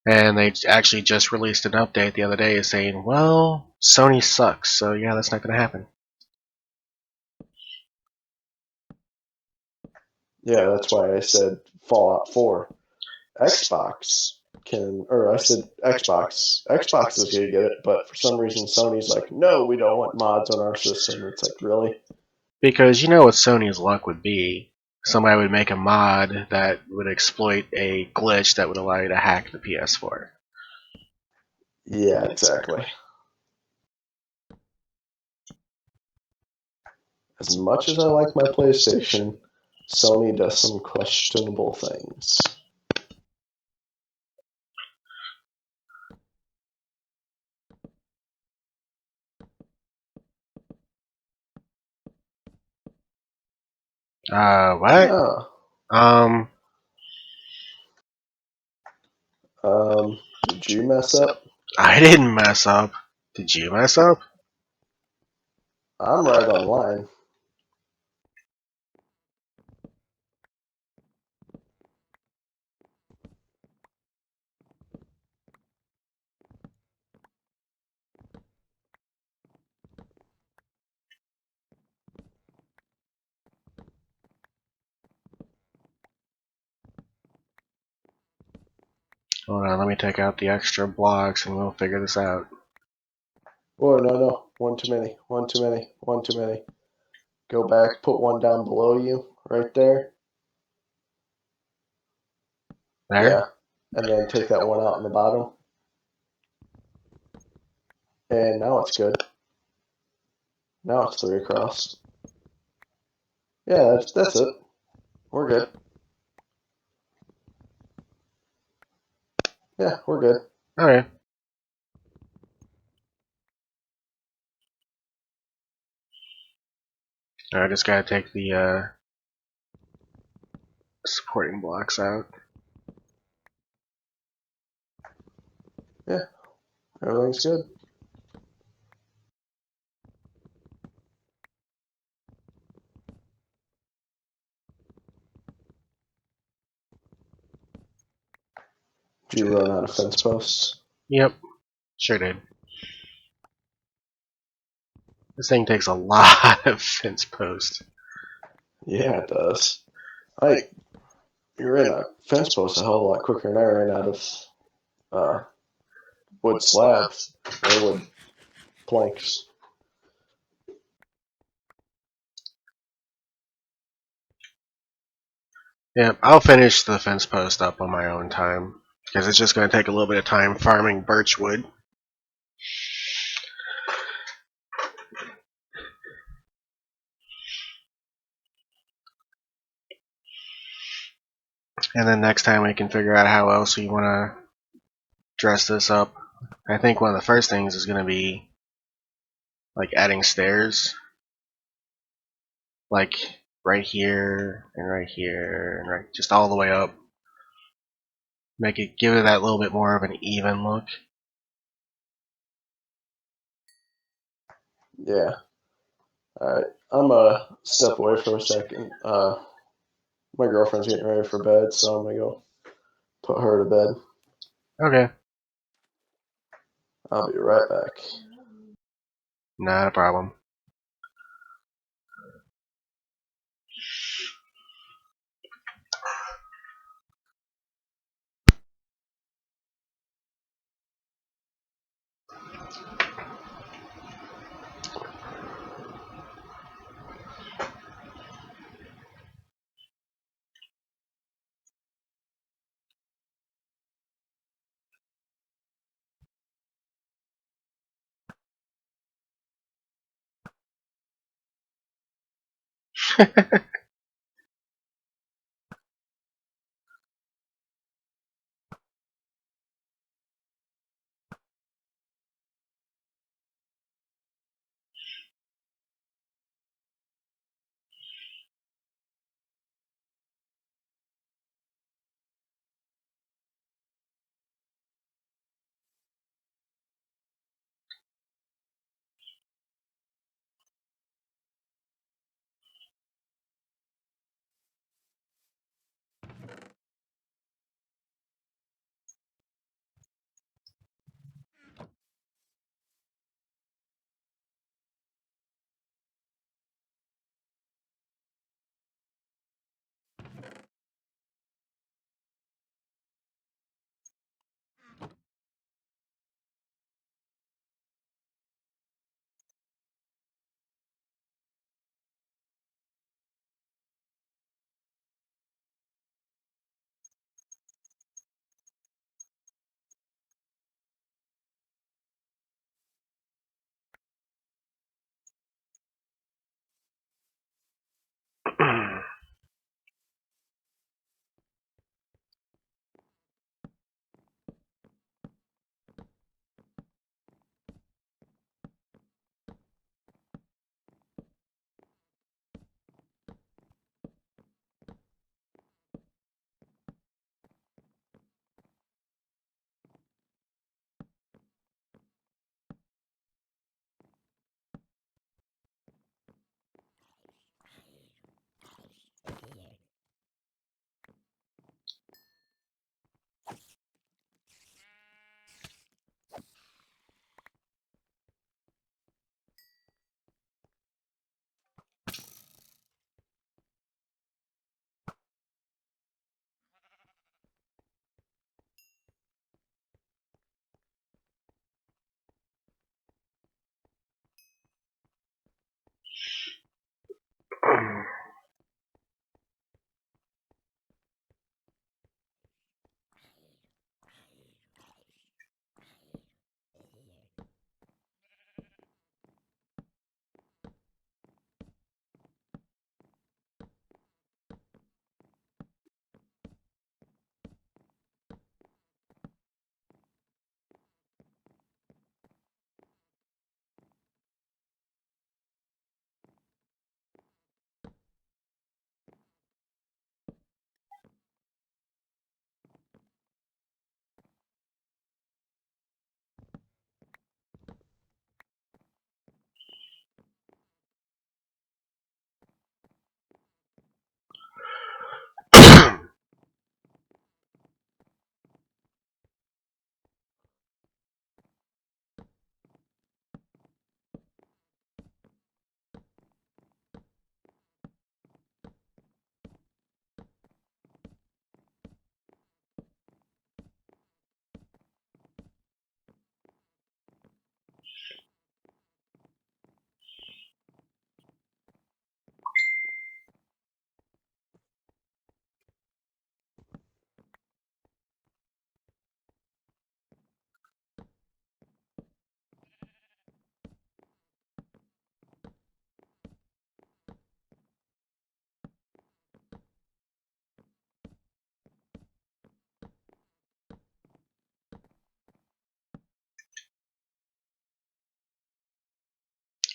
and they actually just released an update the other day saying, well, Sony sucks, so yeah, that's not going to happen. Yeah, that's why I said Fallout 4. Xbox can, or I said Xbox. Xbox is going to get it, but for some reason Sony's like, no, we don't want mods on our system. It's like, really? Because you know what Sony's luck would be. Somebody would make a mod that would exploit a glitch that would allow you to hack the PS4. Yeah, exactly. As much as I like my PlayStation, Sony does some questionable things. What? Oh. Did you mess up? I didn't mess up. Did you mess up? I'm right online. Hold on, let me take out the extra blocks and we'll figure this out. Oh, no. One too many. One too many. One too many. Go back, put one down below you, right there. There? Yeah. And then take that one out in the bottom. And now it's good. Now it's 3 across. Yeah, that's it. We're good. Yeah, we're good. Alright. I just gotta take the supporting blocks out. Yeah, everything's good. Did you run out of fence posts? Yep, sure did. This thing takes a lot of fence posts. Yeah, it does. You ran a fence post a hell of a lot quicker than I ran out of wood slabs or wood planks. Yeah, I'll finish the fence post up on my own time because it's just going to take a little bit of time farming birch wood. And then next time we can figure out how else we want to dress this up. I think one of the first things is going to be like adding stairs, like right here and right here and right, just all the way up. Give it that little bit more of an even look. Yeah. Alright, I'm gonna step away for a second. My girlfriend's getting ready for bed, so I'm gonna go put her to bed. Okay, I'll be right back. not a problem.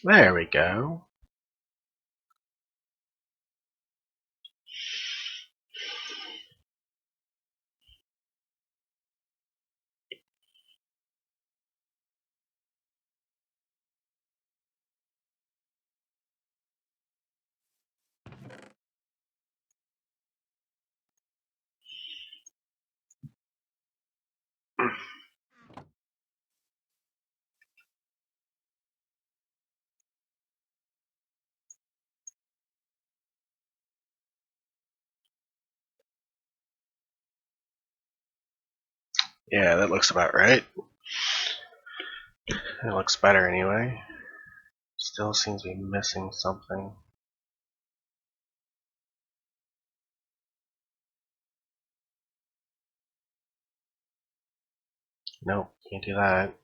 There we go. Yeah, that looks about right. It looks better anyway. Still seems to be missing something. Nope, can't do that.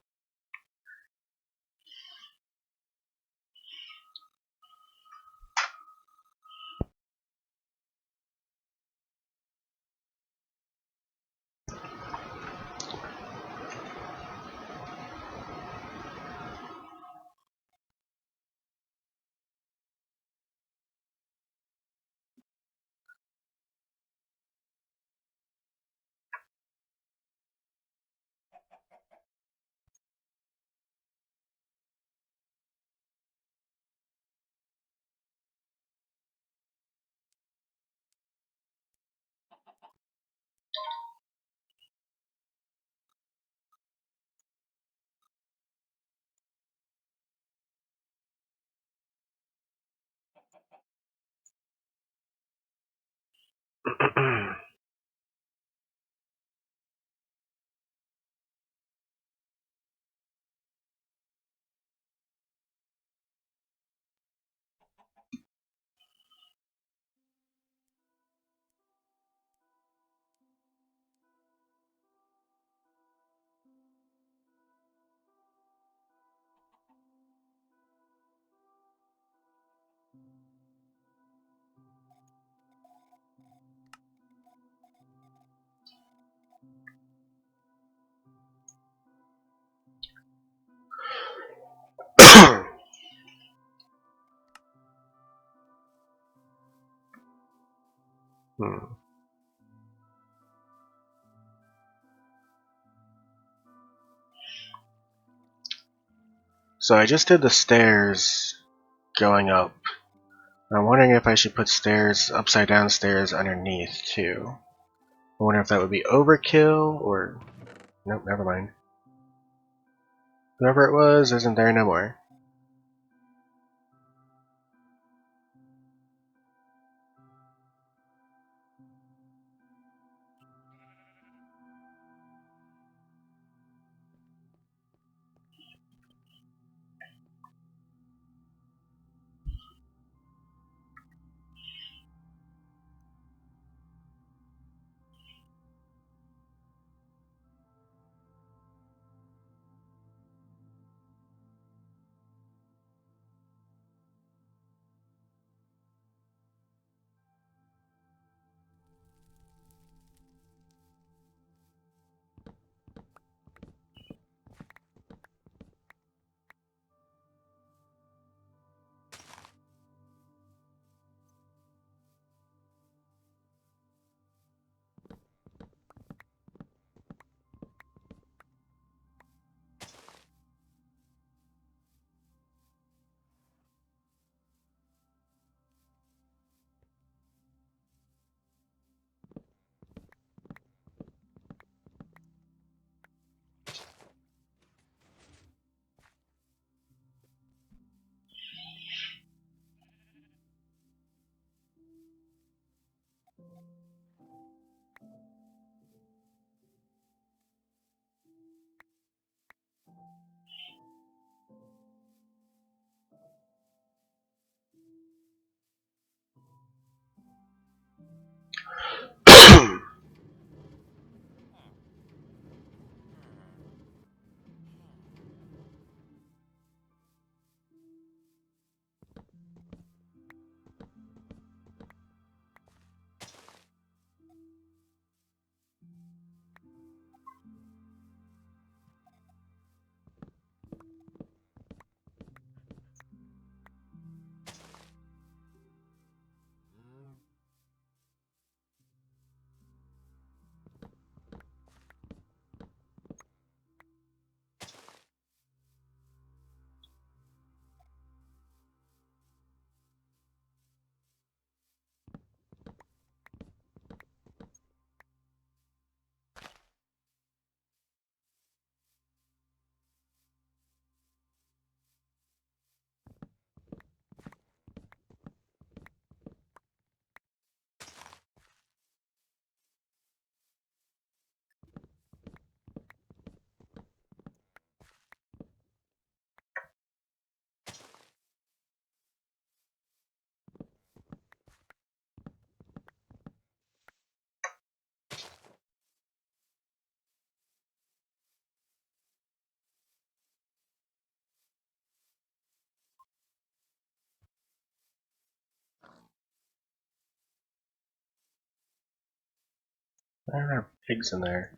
Hmm. So I just did the stairs going up. I'm wondering if I should put stairs, upside down stairs underneath too. I wonder if that would be overkill or... Nope, never mind. Whoever it was isn't there no more. There are pigs in there.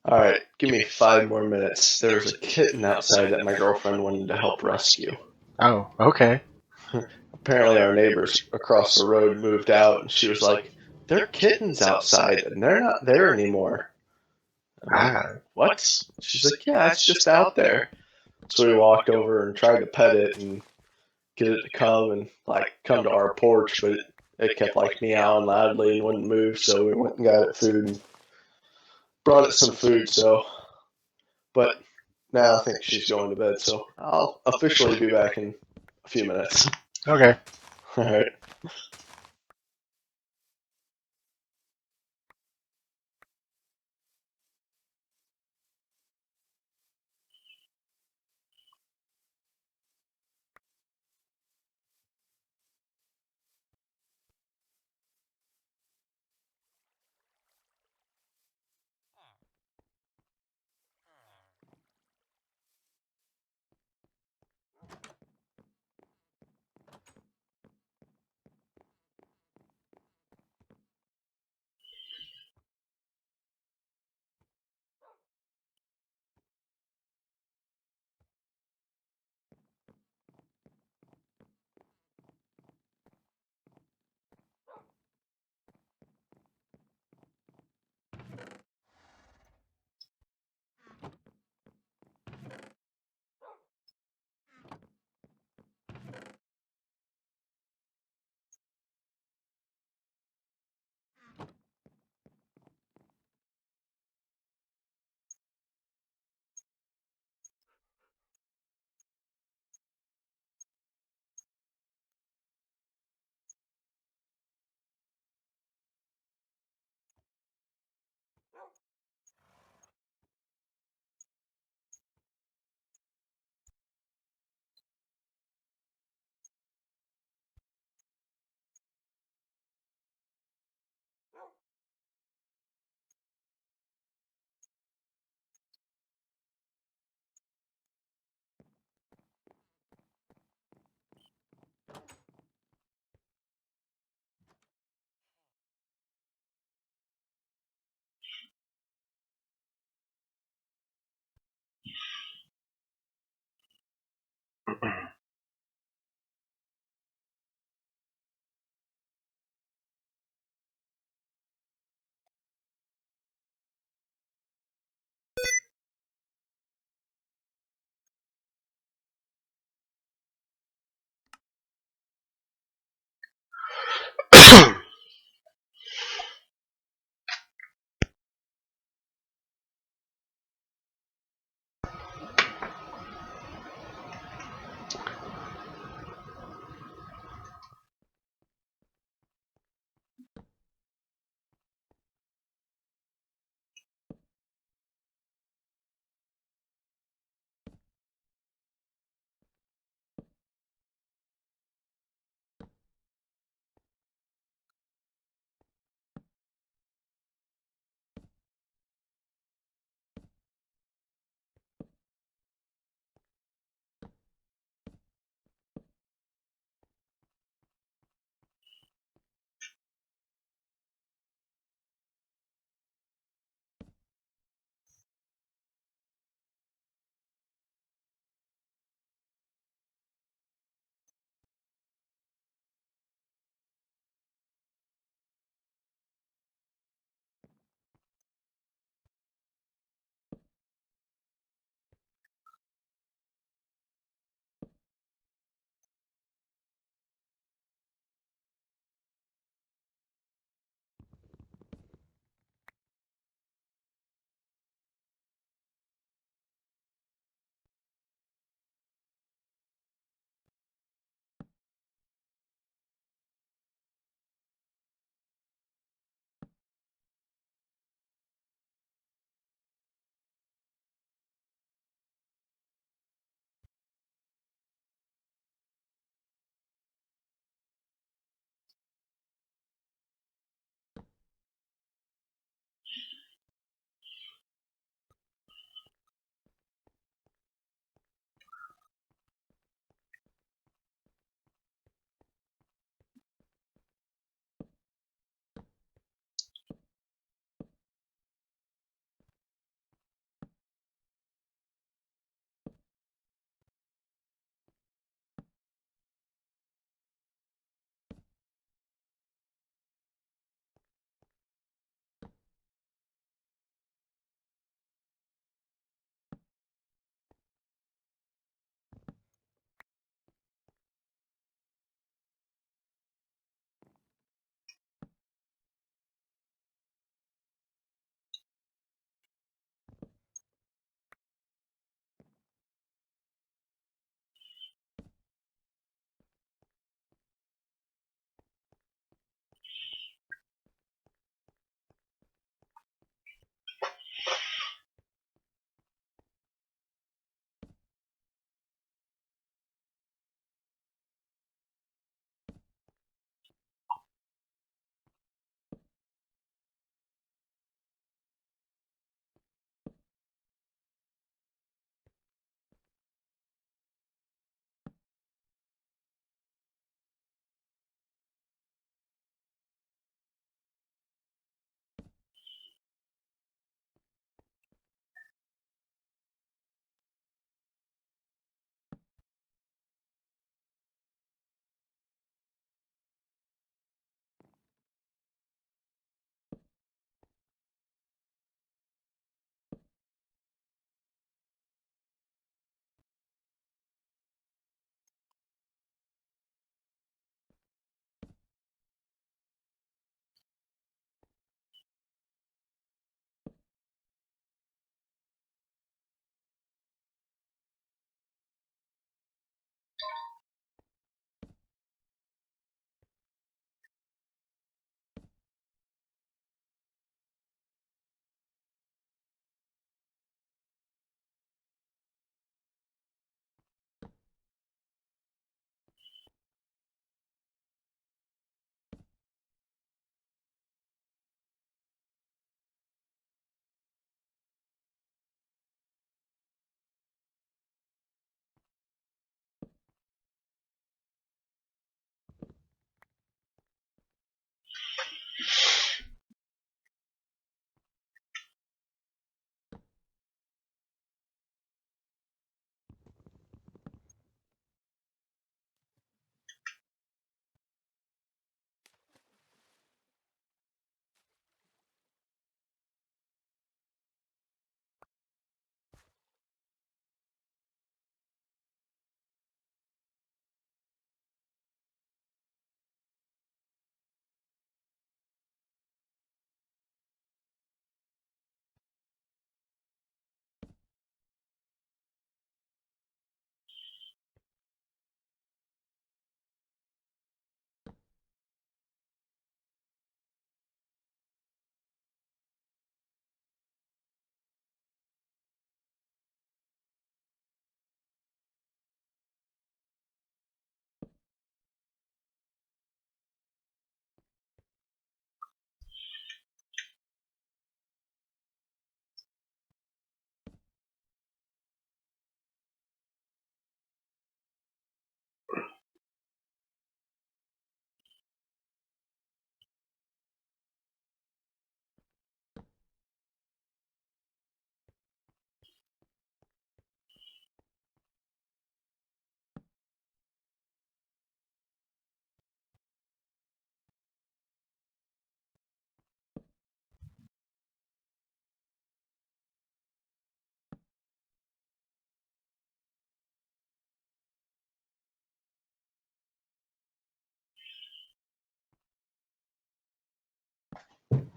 All right, give me 5 more minutes. There was a kitten outside that my girlfriend wanted to help rescue. Oh, okay. Apparently, our neighbors across the road moved out, and she was like, "There are kittens outside, and they're not there anymore." I'm like, "What?" She's like, "Yeah, it's just out there." So we walked over and tried to pet it and get it to come and come to our porch, but it kept meowing loudly and wouldn't move. So we went and got it food and brought it some food. But now I think she's going to bed, so I'll officially be back in a few minutes. Okay. All right.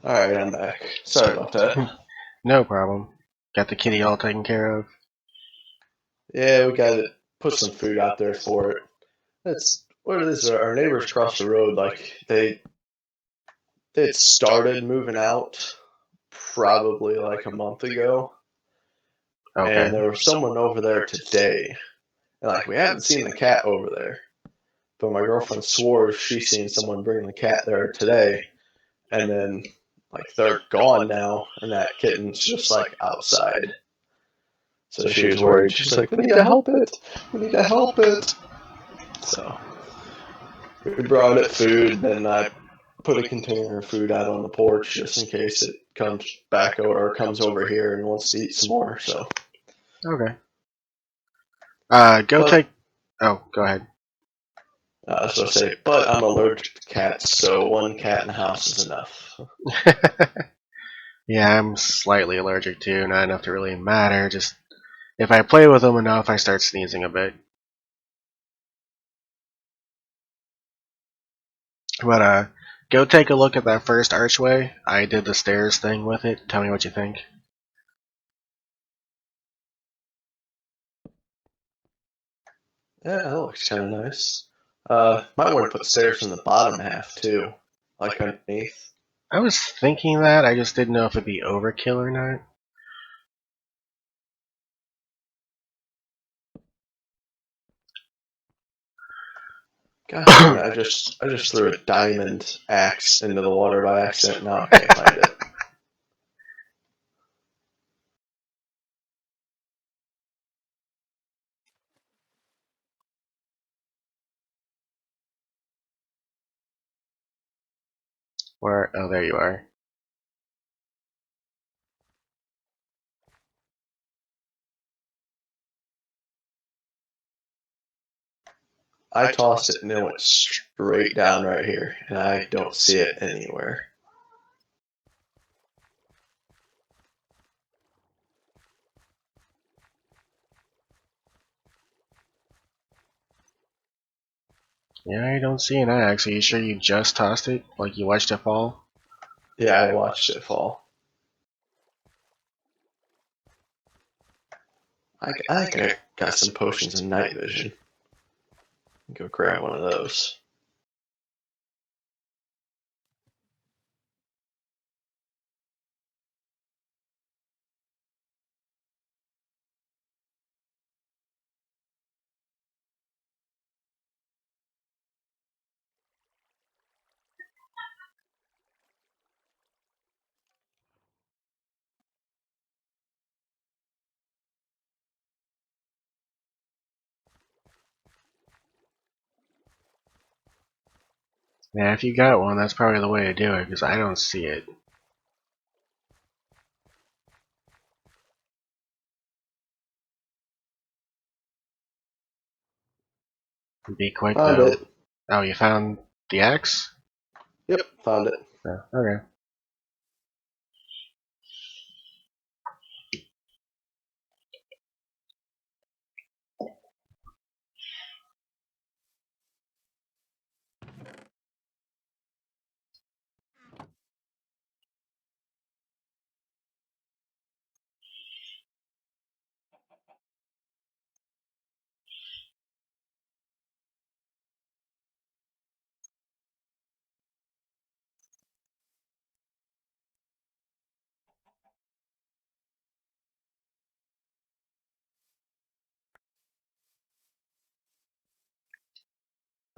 Alright, I'm back. Sorry about that. No problem. Got the kitty all taken care of. Yeah, we got to put some food out there for it. That's what it is. Our neighbors across the road, like they'd started moving out probably like a month ago, Okay. and there was someone over there today, and like we haven't seen the cat over there, but my girlfriend swore she seen someone bring the cat there today, and then like they're gone now, and that kitten's just like outside. So she was worried. She's like, "We need to help it. We need to help it." So we brought it food, and I put a container of food out on the porch just in case it comes back or comes over here and wants to eat some more. So, Okay. Go but take. Oh, go ahead. I was supposed to say, but I'm allergic to cats, so one cat in the house is enough. Yeah, I'm slightly allergic to, not enough to really matter. Just if I play with them enough, I start sneezing a bit. But go take a look at that first archway. I did the stairs thing with it. Tell me what you think. Yeah, that looks kind of nice. Might want to put stairs in the bottom half too, like underneath. I was thinking that. I just didn't know if it'd be overkill or not. Gosh darn it! I just threw a diamond axe into the water by accident. Now I can't find it. Where? Oh, there you are. I tossed it and it went straight down right here, and I don't see it anywhere. Yeah, I don't see an axe. Are you sure you just tossed it? Like you watched it fall? Yeah, I watched it fall. I think I got some potions of night vision. Go grab one of those. Yeah, if you got one, that's probably the way to do it, because I don't see it. Be quick, Found though. it. Oh, you found the axe? Yep, found it. Oh, okay.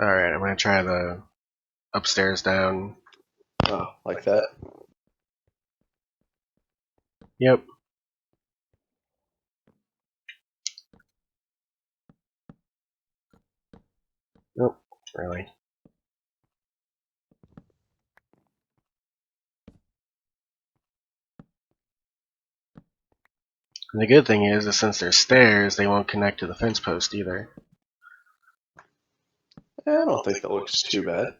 Alright, I'm gonna try the upstairs down. Oh, like that. Yep. Nope. Really. And the good thing is that since there's stairs, they won't connect to the fence post either. I don't think that looks too bad.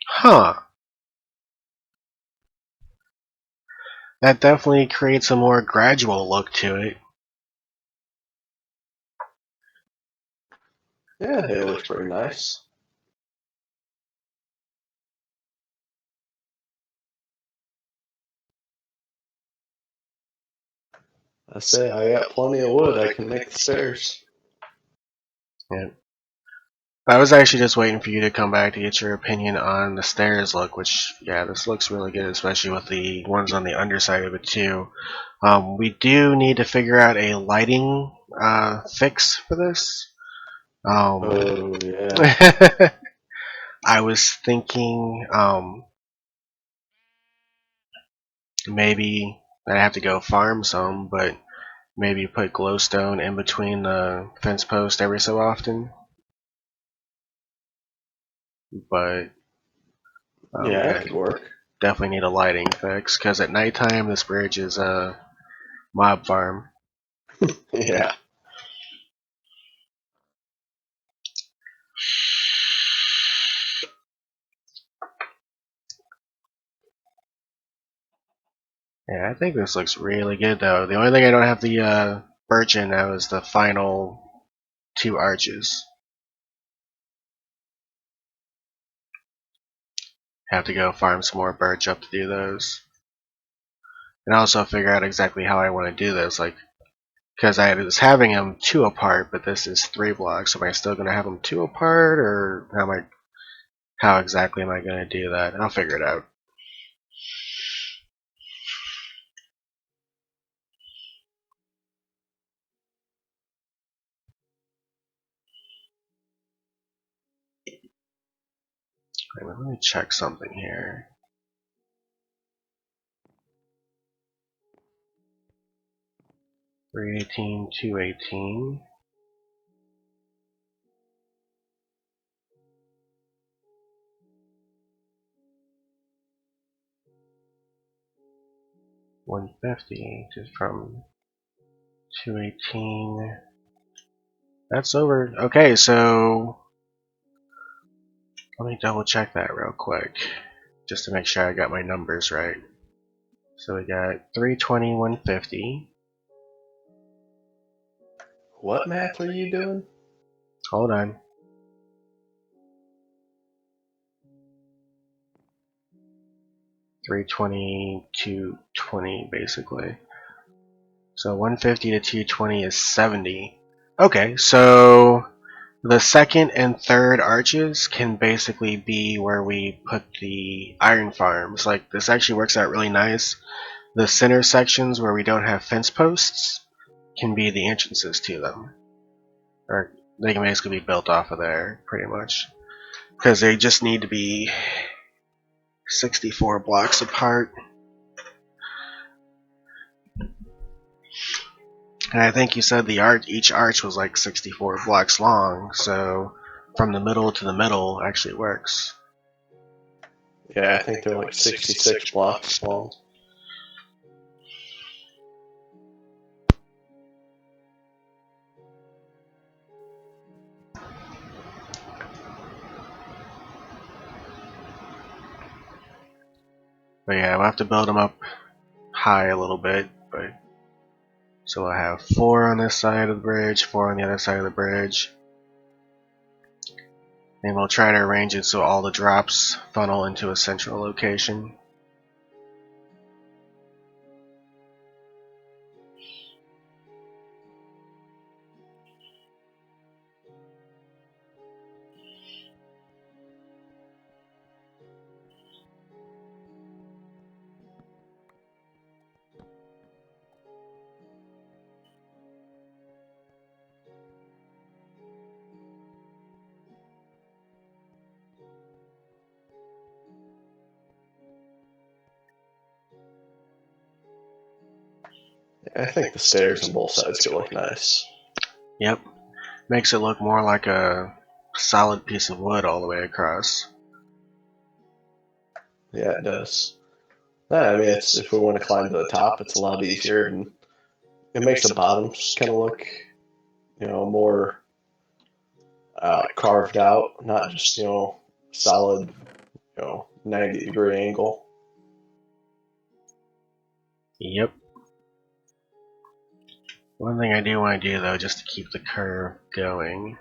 Huh. That definitely creates a more gradual look to it. Yeah, it looks pretty nice. I say I got plenty of wood. I can make the stairs. Yeah. I was actually just waiting for you to come back to get your opinion on the stairs look, which, yeah, this looks really good, especially with the ones on the underside of it, too. We do need to figure out a lighting fix for this. Oh, yeah. I was thinking maybe I have to go farm some, but maybe put glowstone in between the fence post every so often. But Yeah, yeah, that could work. definitely need a lighting fix because at nighttime this bridge is a mob farm. Yeah. Yeah, I think this looks really good though. The only thing I don't have the birch in now is the final 2 arches. Have to go farm some more birch up to do those. And also figure out exactly how I want to do this, like, because I was having them 2 apart, but this is 3 blocks. Am I still going to have them 2 apart, or how exactly am I going to do that? I'll figure it out. Let me check something here. $318, $218. $150 just from 218. That's over. Okay, so let me double check that real quick, just to make sure I got my numbers right. So we got 320, 150. What math are you doing? Hold on. 320, 220, basically. So 150 to 220 is 70. Okay, so the second and third arches can basically be where we put the iron farms. Like, this actually works out really nice. The center sections where we don't have fence posts can be the entrances to them. Or they can basically be built off of there, pretty much. Because they just need to be 64 blocks apart. And I think you said each arch was like 64 blocks long, so from the middle to the middle actually works. Yeah, I think they're like 66 blocks long. But yeah, we'll have to build them up high a little bit. But so we'll have 4 on this side of the bridge, 4 on the other side of the bridge. And we'll try to arrange it so all the drops funnel into a central location. I think the stairs on both sides could look nice. Yep. Makes it look more like a solid piece of wood all the way across. Yeah, it does. I mean, it's if we want to climb to the top, it's a lot easier, and it makes the bottoms kind of look, more carved out, not just solid 90-degree angle. Yep. One thing I do want to do though, just to keep the curve going.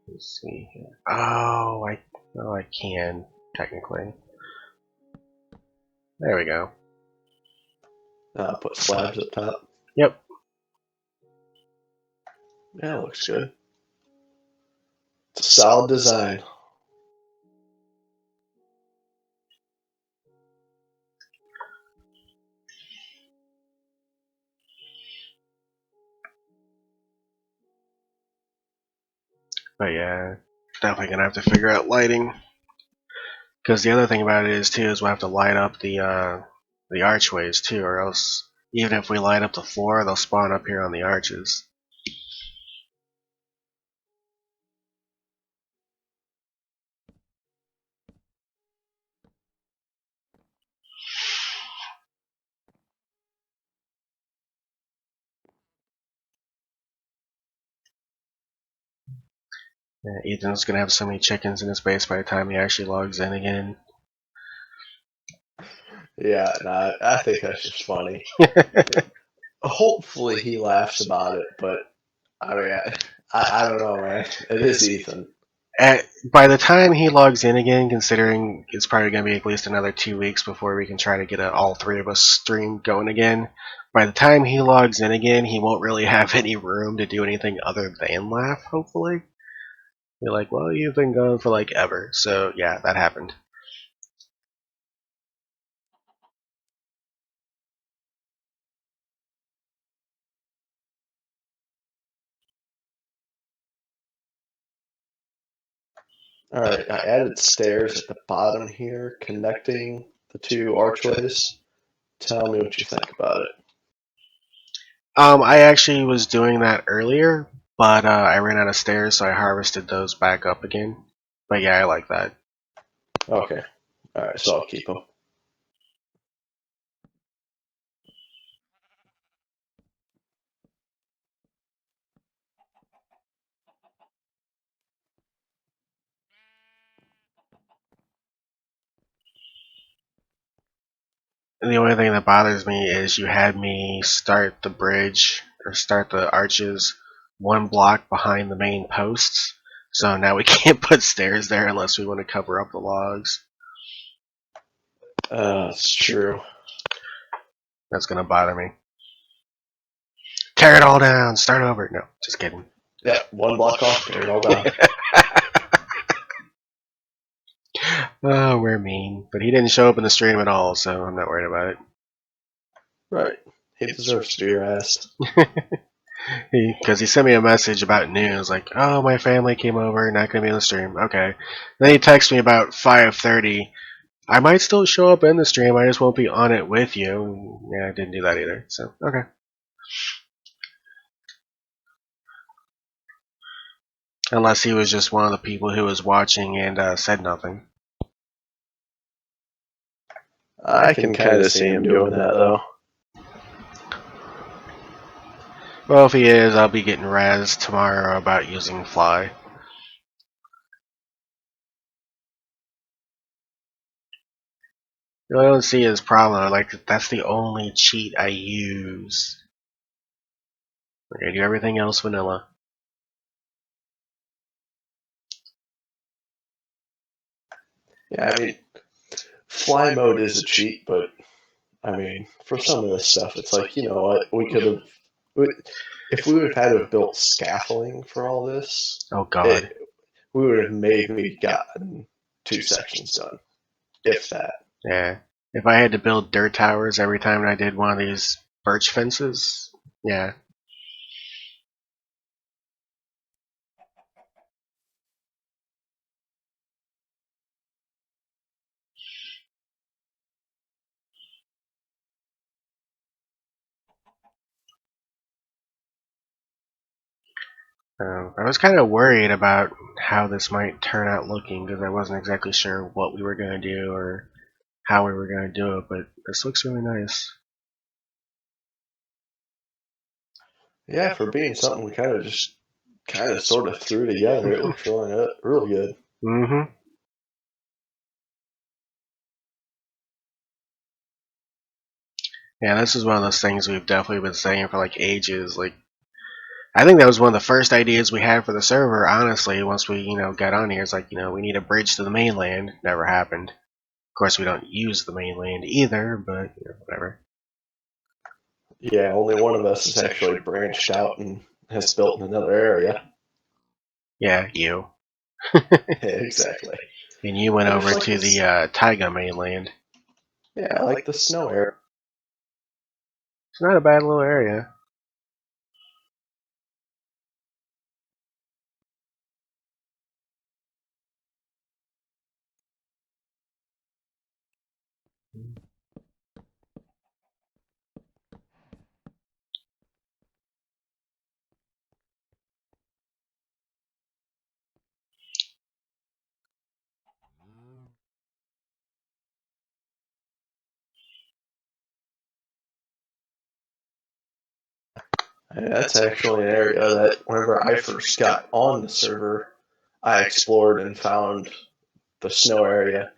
Let's see here. Oh, I can technically. There we go. Put slabs up top. Yep. Yeah, looks good. It's a solid design. But yeah, definitely gonna have to figure out lighting. Because the other thing about it is too is we'll have to light up the archways too, or else even if we light up the floor, they'll spawn up here on the arches. Yeah, Ethan's gonna have so many chickens in his base by the time he actually logs in again. Yeah, no, I think that's just funny. Hopefully he laughs about it, but I mean, I don't know, man. It is Ethan. By the time he logs in again, considering it's probably going to be at least another 2 weeks before we can try to get all three of us stream going again, by the time he logs in again, he won't really have any room to do anything other than laugh, hopefully. You're like, well, you've been going for like ever. So yeah, that happened. Alright, I added stairs at the bottom here connecting the two archways. Tell me what you think about it. I actually was doing that earlier, but I ran out of stairs, so I harvested those back up again. But yeah, I like that. Okay. Alright, so I'll keep them. And the only thing that bothers me is you had me start the bridge or start the arches one block behind the main posts. So now we can't put stairs there unless we want to cover up the logs. It's true. That's gonna bother me. Tear it all down. Start over. No, just kidding. Yeah, one block off, tear it all down. Oh, we're mean. But he didn't show up in the stream at all, so I'm not worried about it. Right. He deserves to be your ass. Because he sent me a message about news, like, oh, my family came over, not going to be on the stream. Okay. Then he texted me about 5:30. I might still show up in the stream, I just won't be on it with you. Yeah, I didn't do that either, so, okay. Unless he was just one of the people who was watching and said nothing. I can kind of see him doing that, though. Well, if he is, I'll be getting razzed tomorrow about using fly. I don't see his problem. Like, that's the only cheat I use. Like, I do everything else vanilla. Yeah, I mean, fly mode is a cheat, but I mean, for some of this stuff, it's like, you know what, we could have, if we would have had to have built scaffolding for all this, Oh god. we would have maybe gotten 2 sections done, if that. Yeah. If I had to build dirt towers every time I did one of these birch fences, yeah. I was kind of worried about how this might turn out looking because I wasn't exactly sure what we were going to do or how we were going to do it, but this looks really nice. Yeah, for being something we kind of just sort of threw together, it looks really good. Mm-hmm. Yeah, this is one of those things we've definitely been saying for like ages. Like, I think that was one of the first ideas we had for the server, honestly, once we, got on here. It's like, we need a bridge to the mainland. Never happened. Of course, we don't use the mainland either, but, whatever. Yeah, only one of us has actually branched out and has built in another area. Yeah, you. Exactly. And you went I over just like to this. the Taiga mainland. Yeah, I like the snow area. It's not a bad little area. That's actually an area that whenever I first got on the server, I explored and found the snow area,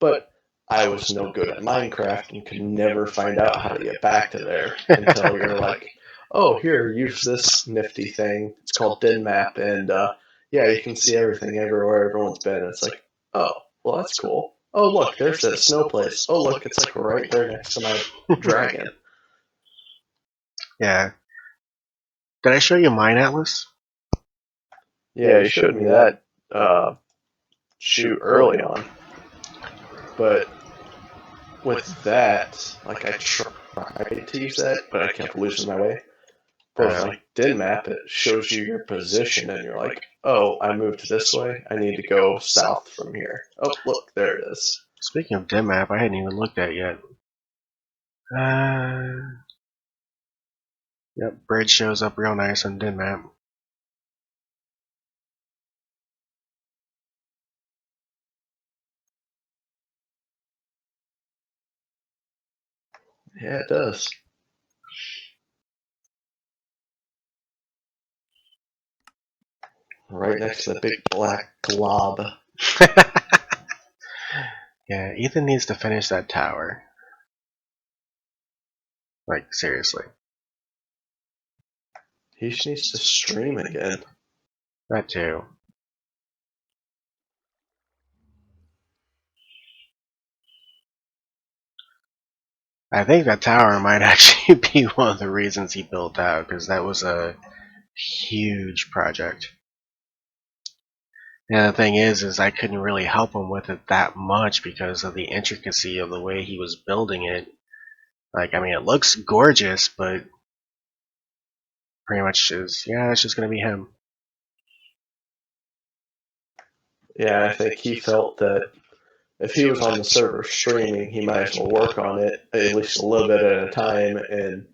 but I was no good at Minecraft and could never find out how to get back to there until you're like, oh, here, use this nifty thing. It's called DinMap, and yeah, you can see everything everywhere everyone's been. It's like, oh, well, that's cool. Oh, look, there's that snow place. Oh, look, it's like right there next to my dragon. Yeah. Did I show you mine atlas? Yeah, you showed me that shoot early on, but with that, like I tried to use that, but I kept losing my way. But with like DinMap, it shows you your position, and you're like, oh, I moved this way. I need to go south from here. Oh, look, there it is. Speaking of dim map, I hadn't even looked at yet. Yep, bridge shows up real nice on dim map. Yeah, it does. Right next to the big black glob. Yeah, Ethan needs to finish that tower. Like, seriously. He just needs to stream again. That too. I think that tower might actually be one of the reasons he built out, because that was a huge project. And the thing is I couldn't really help him with it that much because of the intricacy of the way he was building it. Like, I mean, it looks gorgeous, but pretty much is, yeah, it's just gonna be him. Yeah, I think he felt that if he was on the server streaming, he might as well work on it at least a little bit at a time. And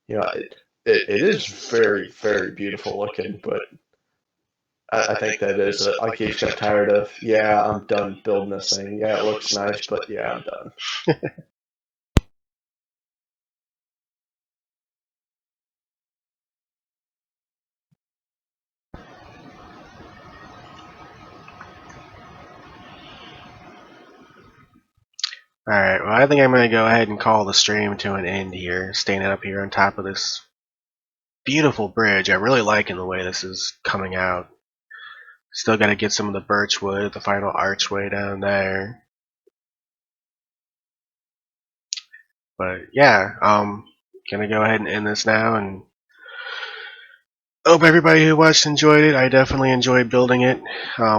you know, it is very, very beautiful looking, but I think that is like he just got tired of. Yeah, I'm done building this thing. Yeah, it looks nice, but yeah, I'm done. Alright, well, I think I'm gonna go ahead and call the stream to an end here, standing up here on top of this beautiful bridge. I'm really liking the way this is coming out. Still gotta get some of the birch wood, the final archway down there. But yeah, gonna go ahead and end this now, and hope everybody who watched enjoyed it. I definitely enjoyed building it.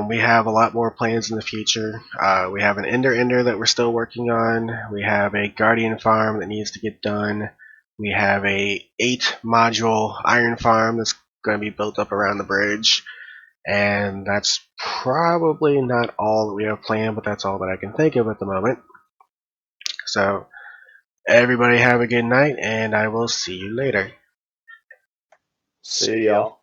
We have a lot more plans in the future. We have an Ender that we're still working on. We have a Guardian farm that needs to get done. We have a 8-module iron farm that's going to be built up around the bridge. And that's probably not all that we have planned, but that's all that I can think of at the moment. So, everybody have a good night, and I will see you later. See y'all.